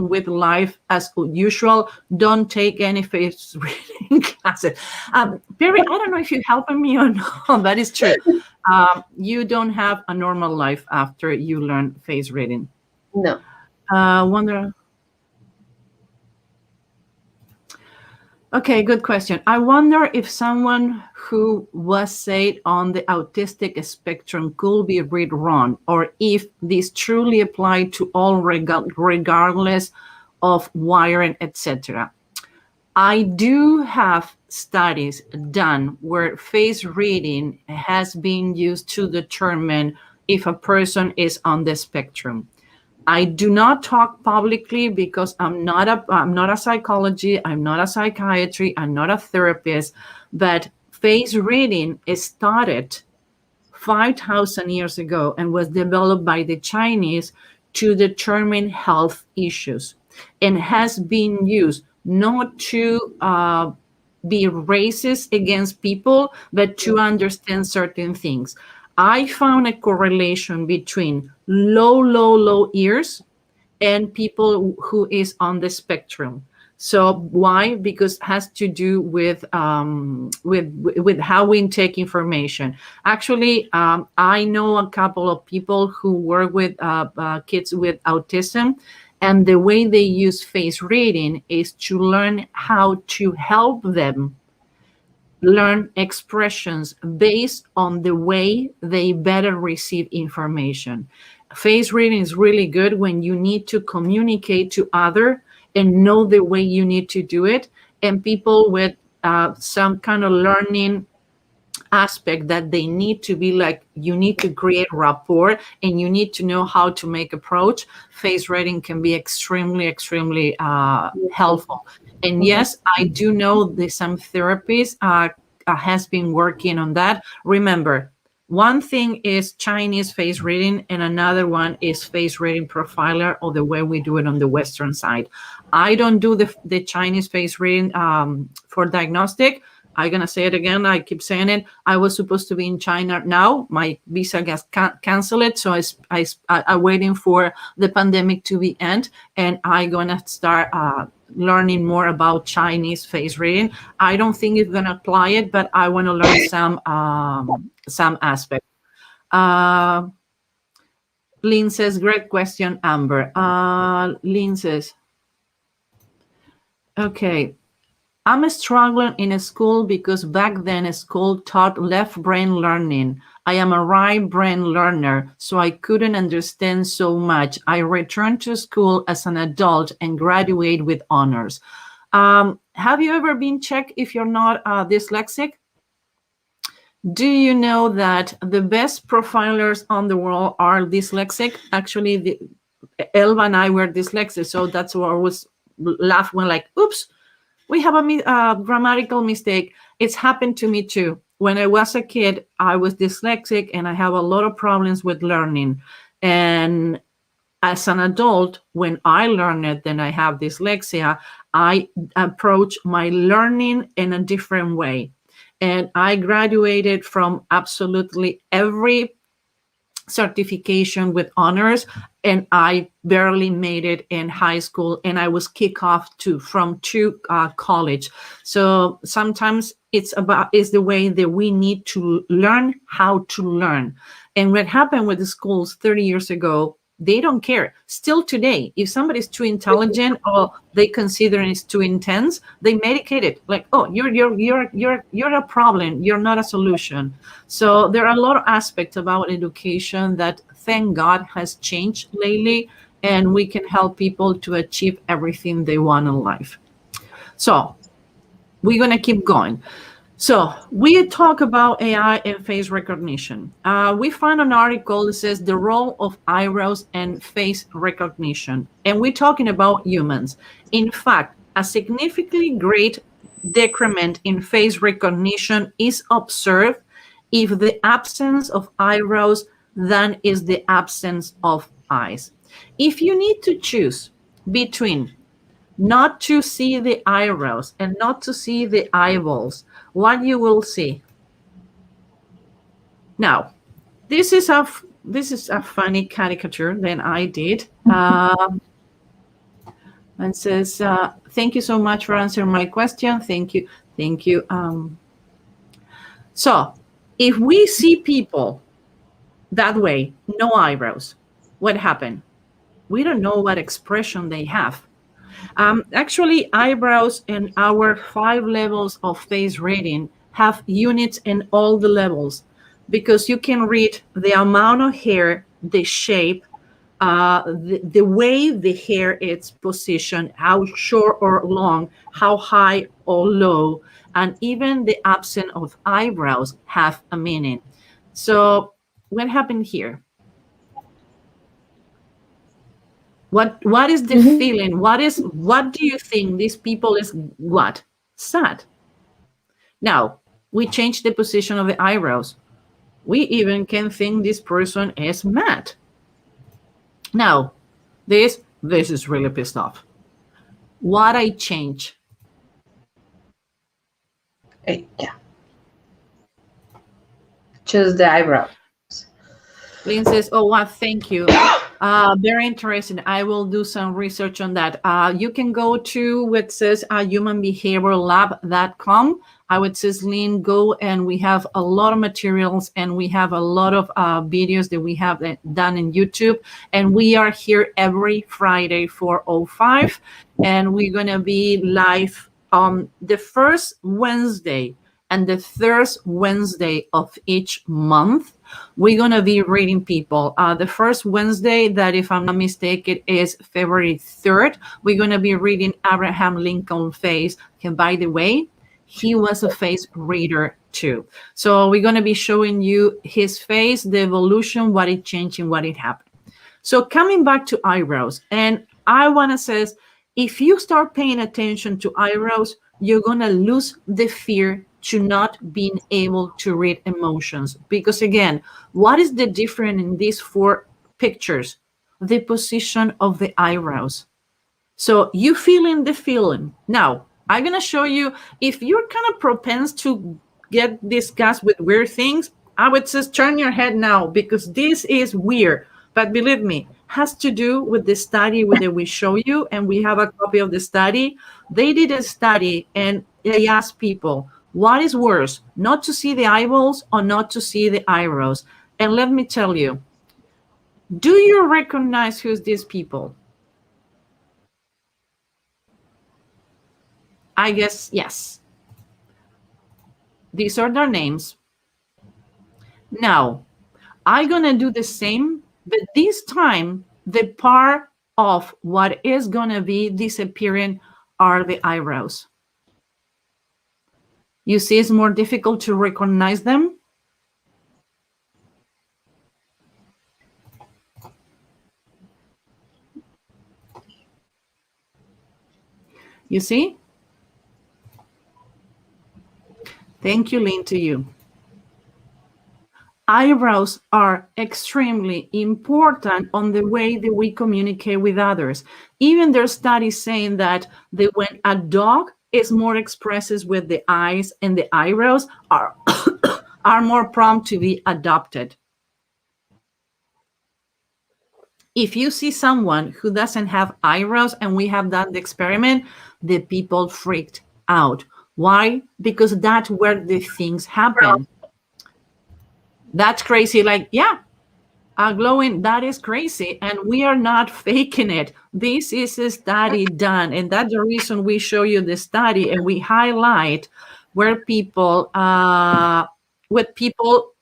with life as usual, don't take any face reading classes. Perry, I don't know if you're helping me or not. That is true. You don't have a normal life after you learn face reading. No. Wonder. Okay, good question. I wonder if someone who was said on the autistic spectrum could be read wrong, or if this truly applied to all regardless of wiring, etc. I do have studies done where face reading has been used to determine if a person is on the spectrum. I do not talk publicly because I'm not a psychology, I'm not a psychiatry, I'm not a therapist, but face reading started 5,000 years ago and was developed by the Chinese to determine health issues, and has been used not to be racist against people, but to understand certain things. I found a correlation between low ears and people who is on the spectrum. So why? Because it has to do with how we intake information. Actually, I know a couple of people who work with kids with autism, and the way they use face reading is to learn how to help them learn expressions based on the way they better receive information. Face reading is really good when you need to communicate to other and know the way you need to do it. And people with some kind of learning aspect that they need to be like, you need to create rapport and you need to know how to make approach. Face reading can be extremely helpful. And yes, I do know that some therapists has been working on that. Remember, One thing is Chinese face reading, and another one is face reading profiler, or the way we do it on the Western side. I don't do the Chinese face reading for diagnostic. I'm going to say it again. I keep saying it. I was supposed to be in China now. My visa got canceled. So I'm waiting for the pandemic to be end. And I'm going to start learning more about Chinese face reading. I don't think it's going to apply it, but I want to learn some aspect. Lynn says, great question, Amber. Lynn says, okay. I'm struggling in a school because back then a school taught left brain learning. I am a right brain learner, so I couldn't understand so much. I returned to school as an adult and graduate with honors. Have you ever been checked if you're not dyslexic? Do you know that the best profilers on the world are dyslexic? Actually, Elva and I were dyslexic, so that's why I was laugh when like, oops, we have a grammatical mistake. It's happened to me too. When I was a kid, I was dyslexic and I have a lot of problems with learning. And as an adult, when I learn it, then I have dyslexia, I approach my learning in a different way. And I graduated from absolutely every certification with honors, and I barely made it in high school, and I was kicked off from college. So sometimes it's the way that we need to learn how to learn. And what happened with the schools 30 years ago, they don't care. Still today, if somebody's too intelligent or they consider it's too intense, they medicate it. Like, oh, you're a problem. You're not a solution. So there are a lot of aspects about education that, thank God, has changed lately, and we can help people to achieve everything they want in life. So we're going to keep going. So we talk about AI and face recognition. We found an article that says the role of eyebrows and face recognition. And we're talking about humans. In fact, a significantly great decrement in face recognition is observed if the absence of eyebrows than is the absence of eyes. If you need to choose between not to see the eyebrows and not to see the eyeballs, what you will see. Now, this is a funny caricature that I did. And says, thank you so much for answering my question. Thank you. So if we see people that way, no eyebrows, what happened? We don't know what expression they have. Actually, eyebrows in our 5 levels of face reading have units in all the levels, because you can read the amount of hair, the shape, the way the hair is positioned, how short or long, how high or low, and even the absence of eyebrows have a meaning. So what happened here? What is the feeling? What do you think these people is what? Sad. Now, we change the position of the eyebrows. We even can think this person is mad. Now, this is really pissed off. What I change? Yeah. Choose the eyebrows. Lynn says, oh, wow, thank you. Very interesting. I will do some research on that. You can go to what says humanbehaviorlab.com. I would say, Lynn, go, and we have a lot of materials, and we have a lot of videos that we have done in YouTube. And we are here every Friday, 4:05, and we're going to be live on the first Wednesday and the third Wednesday of each month. We're going to be reading people. The first Wednesday, that if I'm not mistaken, is February 3rd. We're going to be reading Abraham Lincoln face. And by the way, he was a face reader too. So we're going to be showing you his face, the evolution, what it changed and what it happened. So coming back to eyebrows, and I want to say, if you start paying attention to eyebrows, you're going to lose the fear to not being able to read emotions. Because again, what is the difference in these four pictures? The position of the eyebrows. So you feeling the feeling. Now, I'm going to show you, if you're kind of propense to get disgust with weird things, I would just turn your head now, because this is weird. But believe me, has to do with the study that we show you, and we have a copy of the study. They did a study and they asked people, what is worse, not to see the eyeballs or not to see the eyebrows? And let me tell you, do you recognize who's these people? I guess yes. These are their names. Now, I'm going to do the same, but this time, the part of what is going to be disappearing are the eyebrows. You see, it's more difficult to recognize them. You see? Thank you, Lynn, to you. Eyebrows are extremely important on the way that we communicate with others. Even there's studies saying that when a dog is more expressive with the eyes, and the eyebrows are, are more prompt to be adopted. If you see someone who doesn't have eyebrows, and we have done the experiment, the people freaked out. Why? Because that's where the things happen. That's crazy. Like, yeah, glowing, that is crazy. And we are not faking it. This is a study done. And that's the reason we show you the study, and we highlight where people, with people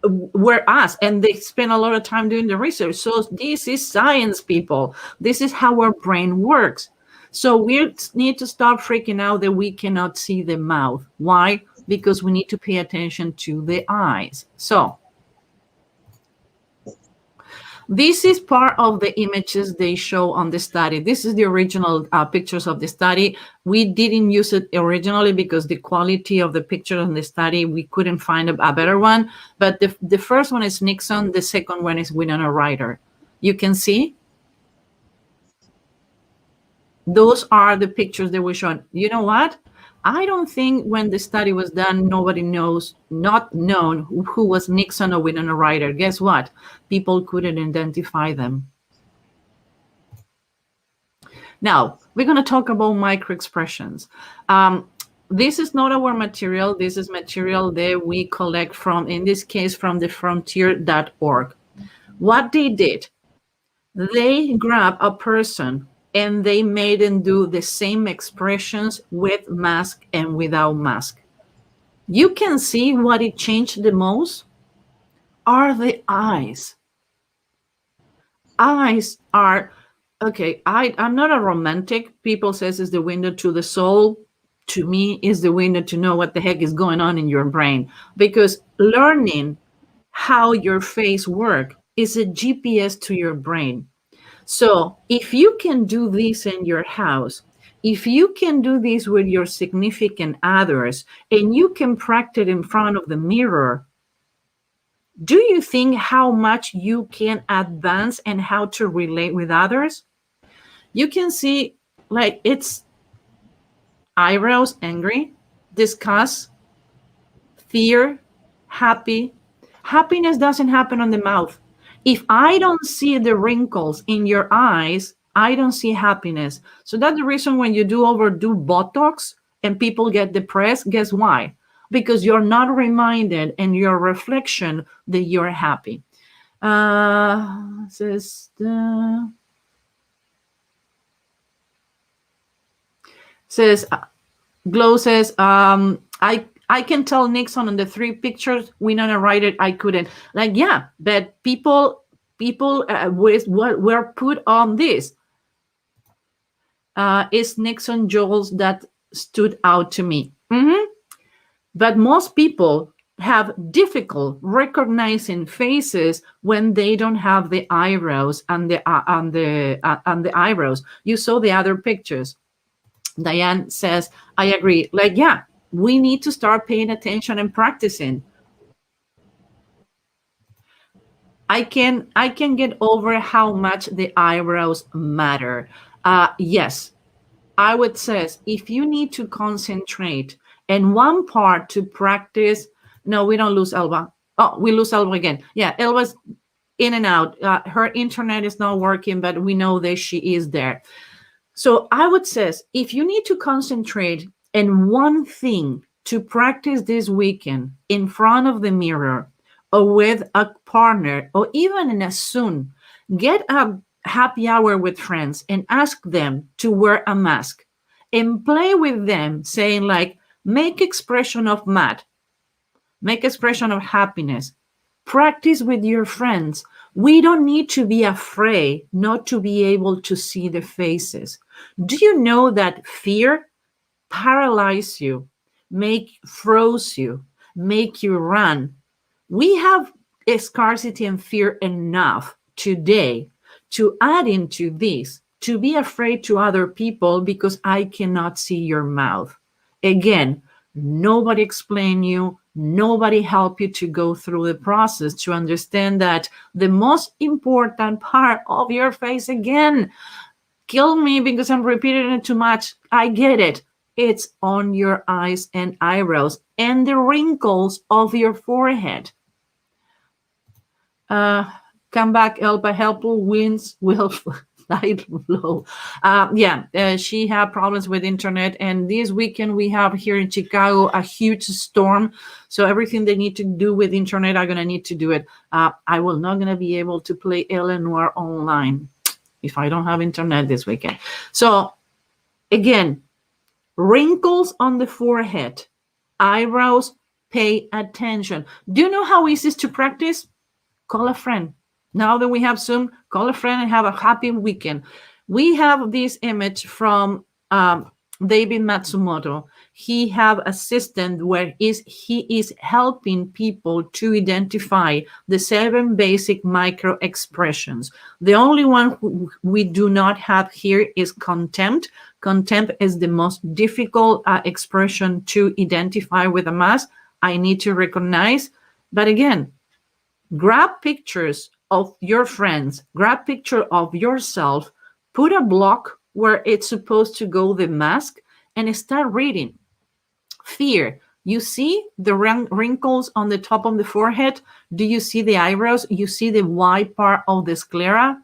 were asked, and they spend a lot of time doing the research. So this is science, people. This is how our brain works. So we need to stop freaking out that we cannot see the mouth. Why? Because we need to pay attention to the eyes. So this is part of the images they show on the study. This is the original pictures of the study. We didn't use it originally because the quality of the picture on the study, we couldn't find a better one. But the first one is Nixon. The second one is Winona Ryder. You can see those are the pictures that were shown. You know what? I don't think when the study was done, nobody not known who was Nixon or Winona Ryder. Guess what? People couldn't identify them. Now, we're going to talk about microexpressions. This is not our material. This is material that we collect from, in this case, from the frontier.org. What they did, they grabbed a person and they made them do the same expressions with mask and without mask. You can see what it changed the most are the eyes. Eyes are, okay, I'm not a romantic. People says it's the window to the soul. To me, is the window to know what the heck is going on in your brain. Because learning how your face works is a GPS to your brain. So if you can do this in your house, if you can do this with your significant others, and you can practice in front of the mirror, do you think how much you can advance and how to relate with others? You can see, like, it's eyebrows, angry, disgust, fear, happy. Happiness doesn't happen on the mouth. If I don't see the wrinkles in your eyes, I don't see happiness. So that's the reason when you overdo Botox and people get depressed, guess why? Because you're not reminded in your reflection that you're happy. Says Glow says, I can tell Nixon on the 3 pictures. Winona Ryder, I couldn't. Like, yeah, but people were put on this. It's Nixon Jules that stood out to me. But most people have difficult recognizing faces when they don't have the eyebrows and the eyebrows. You saw the other pictures. Diane says, I agree. Like, yeah, We need to start paying attention and practicing. I can get over how much the eyebrows matter. Yes, I would say if you need to concentrate and one part to practice, no, we don't lose Elba. Oh, we lose Elba again. Yeah, Elba's in and out. Her internet is not working, but we know that she is there. So I would say if you need to concentrate in one thing to practice this weekend in front of the mirror or with a partner or even in a Zoom, get a happy hour with friends and ask them to wear a mask and play with them saying like, make expression of mad, make expression of happiness, practice with your friends. We don't need to be afraid not to be able to see the faces. Do you know that fear paralyze you, make froze you, make you run? We have a scarcity and fear enough today to add into this, to be afraid to other people because I cannot see your mouth. Again, nobody explain you, nobody help you to go through the process to understand that the most important part of your face, again, kill me because I'm repeating it too much. I get it. It's on your eyes and eyebrows and the wrinkles of your forehead. Uh, Come back, Elba. Helpful winds will fly low. She had problems with internet, and this weekend we have here in Chicago a huge storm. So everything they need to do with internet, are gonna need to do it. I will not gonna be able to play Eleanor online if I don't have internet this weekend. So again, wrinkles on the forehead, eyebrows. Pay attention. Do you know how easy it is to practice? Call a friend. Now that we have Zoom, call a friend and have a happy weekend. We have this image from David Matsumoto. He have a system where he is helping people to identify the 7 basic micro expressions. The only one we do not have here is contempt. Contempt is the most difficult expression to identify with a mask. I need to recognize. But again, grab pictures of your friends, grab picture of yourself, put a block where it's supposed to go the mask, and start reading. Fear. You see the wrinkles on the top of the forehead? Do you see the eyebrows? You see the white part of the sclera?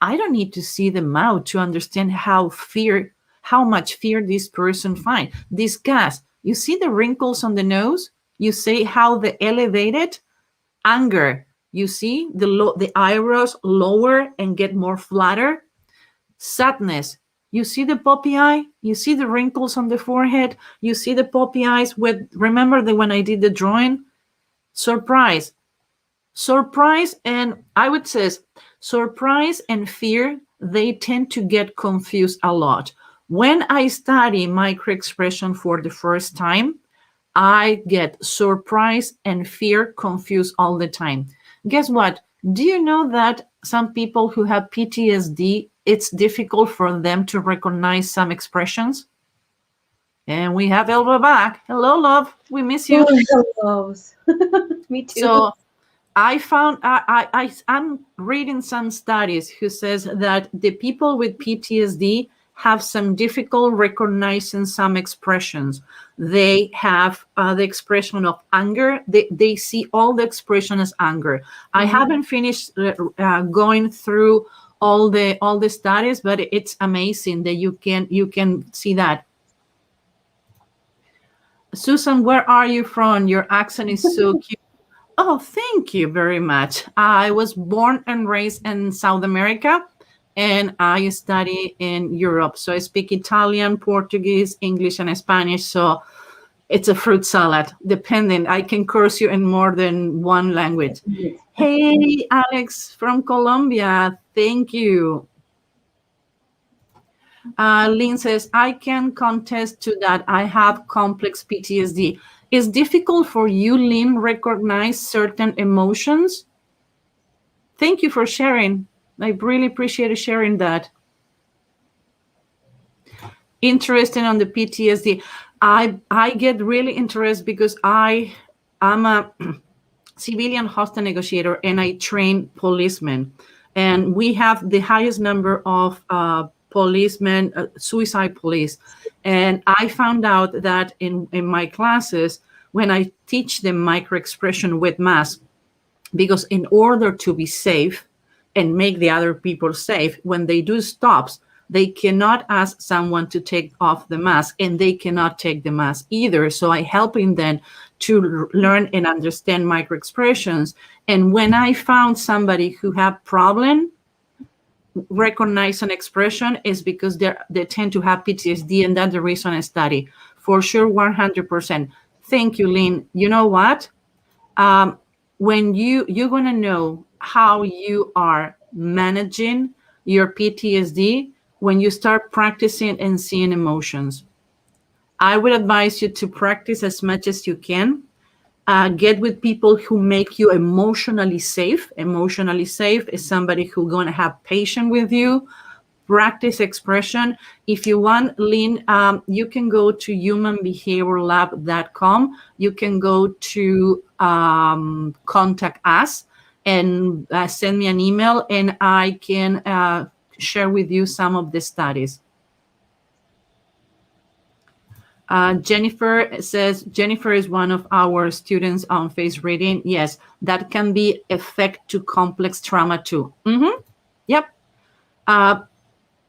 I don't need to see the mouth to understand how much fear this person finds. Disgust. You see the wrinkles on the nose? You see how they elevated? Anger. You see the eyebrows lower and get more flatter. Sadness. You see the puppy eye? You see the wrinkles on the forehead? You see the puppy eyes remember when I did the drawing? Surprise. Surprise, and I would say surprise and fear, they tend to get confused a lot. When I study microexpression for the first time, I get surprise and fear confused all the time. Guess what? Do you know that some people who have PTSD, it's difficult for them to recognize some expressions? And we have Elba back. Hello, love. We miss you. Hello. Me too. So I found I'm reading some studies who says that the people with PTSD have some difficult recognizing some expressions. They have the expression of anger. They see all the expression as anger. Mm-hmm. I haven't finished going through all the studies, but it's amazing that you can see that. Susan, where are you from? Your accent is so cute. Oh, thank you very much. I was born and raised in South America, and I study in Europe. So I speak Italian, Portuguese, English, and Spanish. So it's a fruit salad, depending. I can curse you in more than one language. Hey, Alex from Colombia. Thank you. Lynn says, I can contest to that. I have complex PTSD. It's difficult for you, Lynn, recognize certain emotions? Thank you for sharing. I really appreciate sharing that. Interesting on the PTSD. I get really interested because I'm a civilian hostage negotiator and I train policemen, and we have the highest number of policemen, suicide police. And I found out that in my classes, when I teach them microexpression with mask, because in order to be safe and make the other people safe, when they do stops, they cannot ask someone to take off the mask, and they cannot take the mask either. So I helping them to learn and understand microexpressions. And when I found somebody who had problem recognize an expression, is because they tend to have PTSD, and that's the reason I study. For sure, 100%. Thank you, Lynn. You know what? When you're going to know how you are managing your PTSD when you start practicing and seeing emotions. I would advise you to practice as much as you can. Get with people who make you emotionally safe. Emotionally safe is somebody who's going to have patience with you. Practice expression. If you want, Lynn, you can go to humanbehaviorlab.com. You can go to contact us and send me an email, and I can share with you some of the studies. Jennifer says, Jennifer is one of our students on face reading. Yes, that can be effect to complex trauma too. Yep.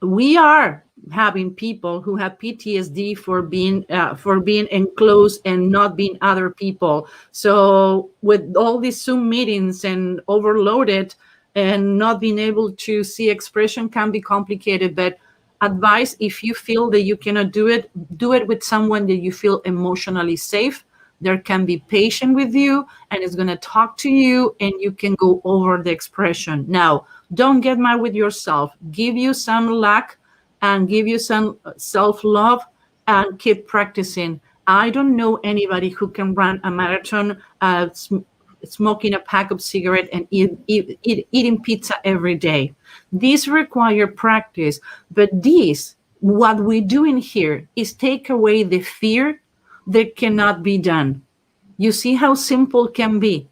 We are having people who have PTSD for being enclosed and not being other people. So with all these Zoom meetings and overloaded and not being able to see expression can be complicated. But advice, if you feel that you cannot do it with someone that you feel emotionally safe. There can be patient with you and is going to talk to you, and you can go over the expression. Now, don't get mad with yourself. Give you some luck and give you some self-love and keep practicing. I don't know anybody who can run a marathon smoking a pack of cigarette and eating pizza every day. These require practice, but what we're doing here is take away the fear that cannot be done. You see how simple it can be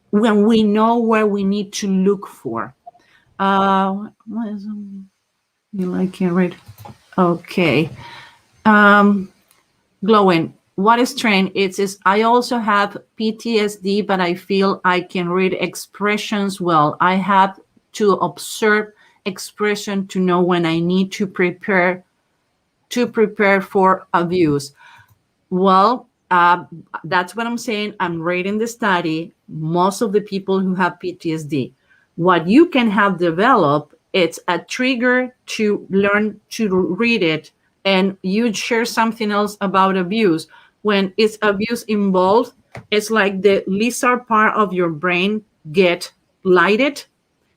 when we know where we need to look for. What is you like it, right? Okay. Glowing. What is trained? It says, I also have PTSD, but I feel I can read expressions well. I have to observe expression to know when I need to prepare for abuse. Well, that's what I'm saying. I'm reading the study. Most of the people who have PTSD, what you can have developed, it's a trigger to learn to read it, and you share something else about abuse. When it's abuse involved, it's like the lizard part of your brain get lighted,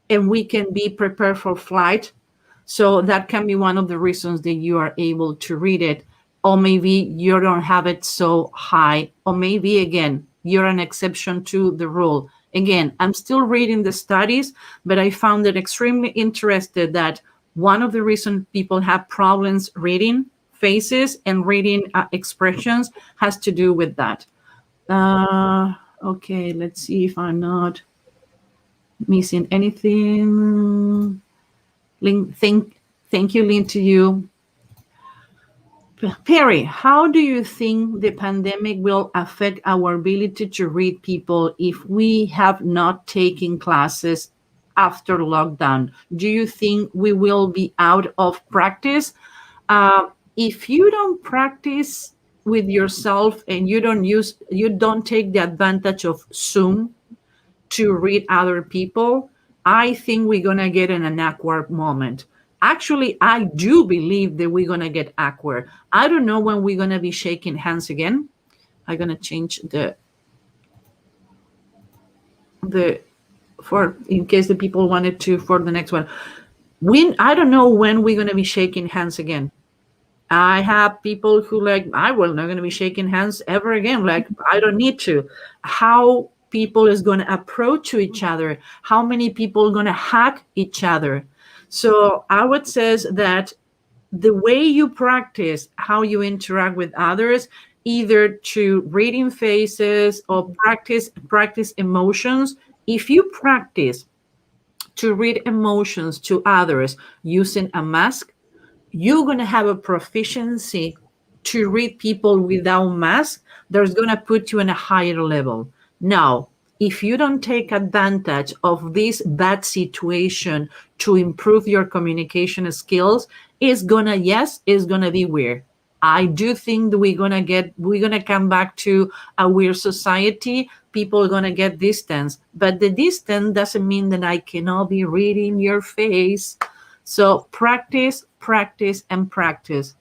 and we can be prepared for flight. So that can be one of the reasons that you are able to read it. Or maybe you don't have it so high. Or maybe, again, you're an exception to the rule. Again, I'm still reading the studies, but I found it extremely interesting that one of the reasons people have problems reading faces and reading expressions has to do with that. Okay, let's see if I'm not missing anything. Lynn, thank you, Lynn, to you. Perry, how do you think the pandemic will affect our ability to read people if we have not taken classes after lockdown? Do you think we will be out of practice? If you don't practice with yourself and you don't take the advantage of Zoom to read other people, I think we're going to get in an awkward moment. Actually, I do believe that we're going to get awkward. I don't know when we're going to be shaking hands again. I'm going to change for in case the people wanted to for the next one. I don't know when we're going to be shaking hands again. I have people who I will not going to be shaking hands ever again. I don't need to. How people is going to approach to each other? How many people are going to hug each other? So I would say that the way you practice how you interact with others, either to reading faces or practice emotions. If you practice to read emotions to others using a mask, you're going to have a proficiency to read people without mask. That's going to put you in a higher level. Now, if you don't take advantage of this bad situation to improve your communication skills, it's gonna be weird. I do think that we're gonna come back to a weird society. People are gonna get distance, but the distance doesn't mean that I cannot be reading your face. So practice, practice, and practice.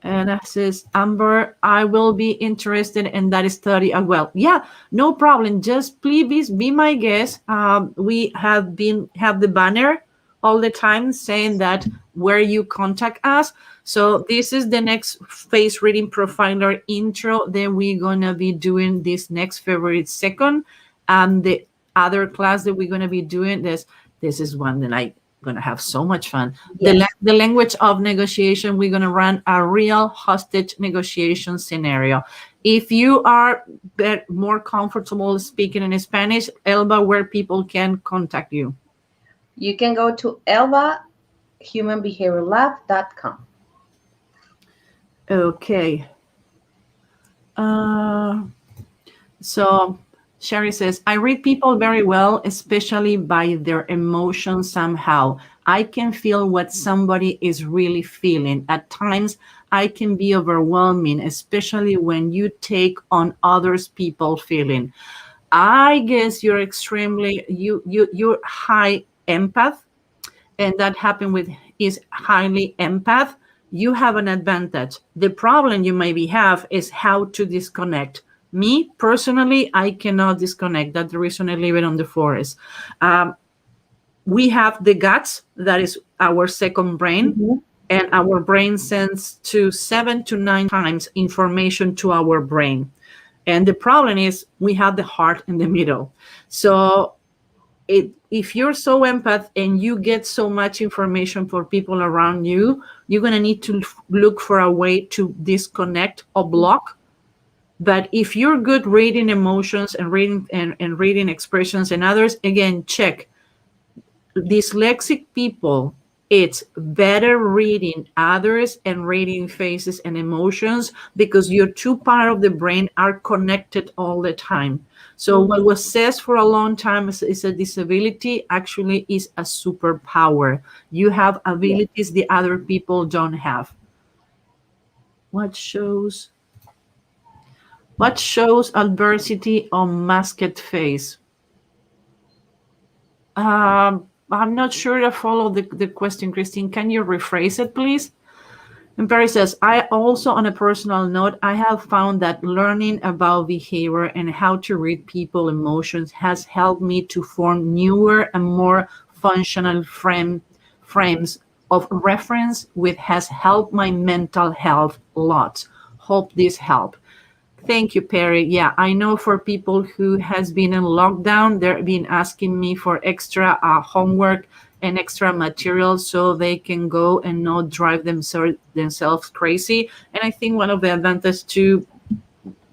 And that says, Amber, I will be interested in that study as well. Yeah, no problem. Just please be my guest. We have the banner all the time saying that where you contact us. So this is the next face reading profiler intro that we're gonna be doing this next February 2nd. And the other class that we're gonna be doing this is one that I gonna have so much fun. Yes. The language of negotiation, we're gonna run a real hostage negotiation scenario. If you are more comfortable speaking in Spanish, Elba, where people can contact you? You can go to elbahumanbehaviorlab.com. Okay. So Sherry says, I read people very well, especially by their emotions somehow. I can feel what somebody is really feeling. At times, I can be overwhelming, especially when you take on others people feeling. I guess you're you're high empath, and that happened with is highly empath. You have an advantage. The problem you maybe have is how to disconnect. Me personally, I cannot disconnect. That's the reason I live it on the forest. We have the guts, that is our second brain, and our brain sends to 7 to 9 times information to our brain. And the problem is we have the heart in the middle. So if you're so empath and you get so much information for people around you, you're going to need to look for a way to disconnect or block. But if you're good reading emotions and reading expressions and others, again, check. Dyslexic people, it's better reading others and reading faces and emotions because your two parts of the brain are connected all the time. So what was said for a long time is a disability actually is a superpower. You have abilities the other people don't have. What shows adversity on masked face? I'm not sure I follow the question, Christine. Can you rephrase it, please? And Perry says, I also, on a personal note, I have found that learning about behavior and how to read people emotions has helped me to form newer and more functional frames of reference, which has helped my mental health a lot. Hope this helped. Thank you, Perry. Yeah, I know for people who has been in lockdown, they've been asking me for extra homework and extra materials so they can go and not drive themselves crazy. And I think one of the advantages too,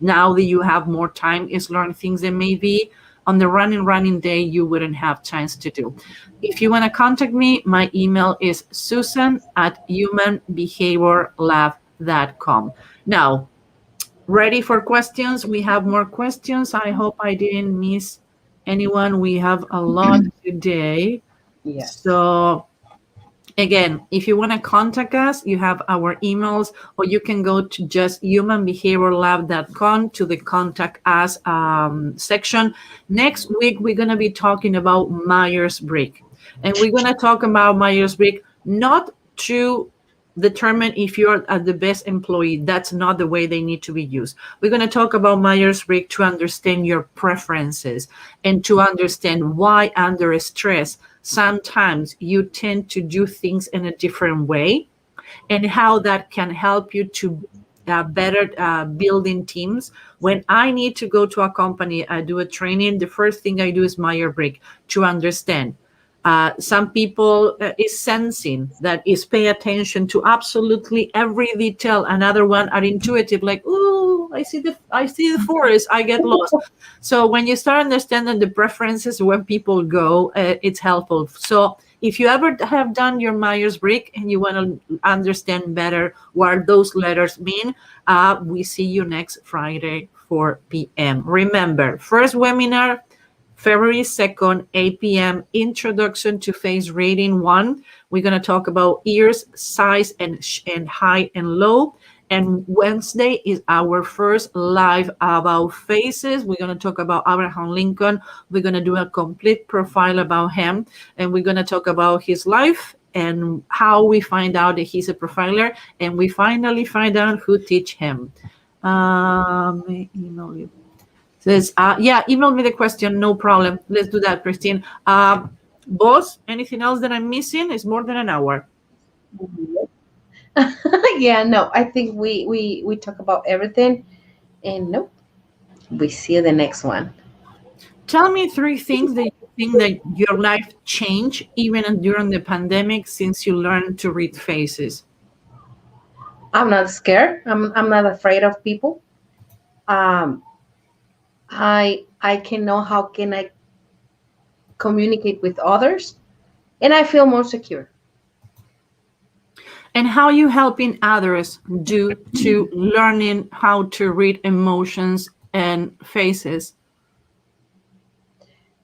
now that you have more time, is learn things that maybe on the running day you wouldn't have chance to do. If you want to contact me, my email is susan@humanbehaviorlab.com. Now, ready for questions? We have more questions. I hope I didn't miss anyone. We have a lot today. Yes. So again, if you want to contact us, you have our emails, or you can go to just humanbehaviorlab.com to the contact us section. Next week, we're going to be talking about Myers-Briggs. And we're going to talk about Myers-Briggs not to determine if you're the best employee. That's not the way they need to be used. We're going to talk about Myers-Briggs to understand your preferences and to understand why under stress sometimes you tend to do things in a different way, and how that can help you to better building teams. When I need to go to a company, I do a training, the first thing I do is Myers-Briggs to understand Some people is sensing, that is pay attention to absolutely every detail. Another one are intuitive, like, oh, I see the forest, I get lost. So when you start understanding the preferences when people go, it's helpful. So if you ever have done your Myers-Briggs and you want to understand better what those letters mean, we see you next Friday, 4 p.m. Remember, first webinar, February 2nd, 8 p.m., Introduction to Face Reading 1. We're going to talk about ears, size, and high and low. And Wednesday is our first live about faces. We're going to talk about Abraham Lincoln. We're going to do a complete profile about him. And we're going to talk about his life and how we find out that he's a profiler. And we finally find out who teach him. Email you. Says, yeah, email me the question, no problem. Let's do that, Christine. Boss, anything else that I'm missing? It's more than an hour. Yeah, no, I think we talk about everything, and nope, we see you the next one. Tell me 3 things that you think that your life changed even during the pandemic since you learned to read faces. I'm not scared. I'm not afraid of people. Um, I can know how can I communicate with others, and I feel more secure. And how you helping others due to learning how to read emotions and faces?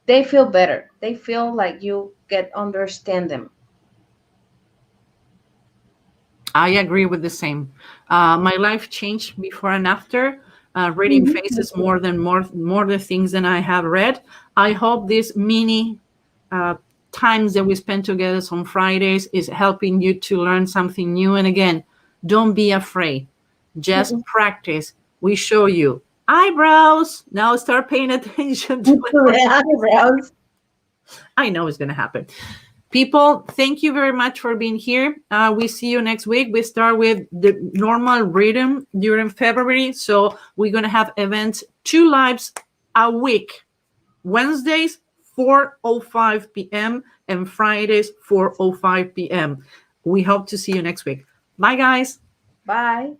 They feel better. They feel like you get understand them. I agree with the same. My life changed before and after. Reading faces more the things than I have read. I hope this mini times that we spend together on Fridays is helping you to learn something new. And again, don't be afraid. Just practice. We show you eyebrows. Now start paying attention to Eyebrows. I know it's going to happen. People, thank you very much for being here. We see you next week. We start with the normal rhythm during February. So we're going to have events, 2 lives a week. Wednesdays, 4:05 p.m. and Fridays, 4:05 p.m. We hope to see you next week. Bye, guys. Bye.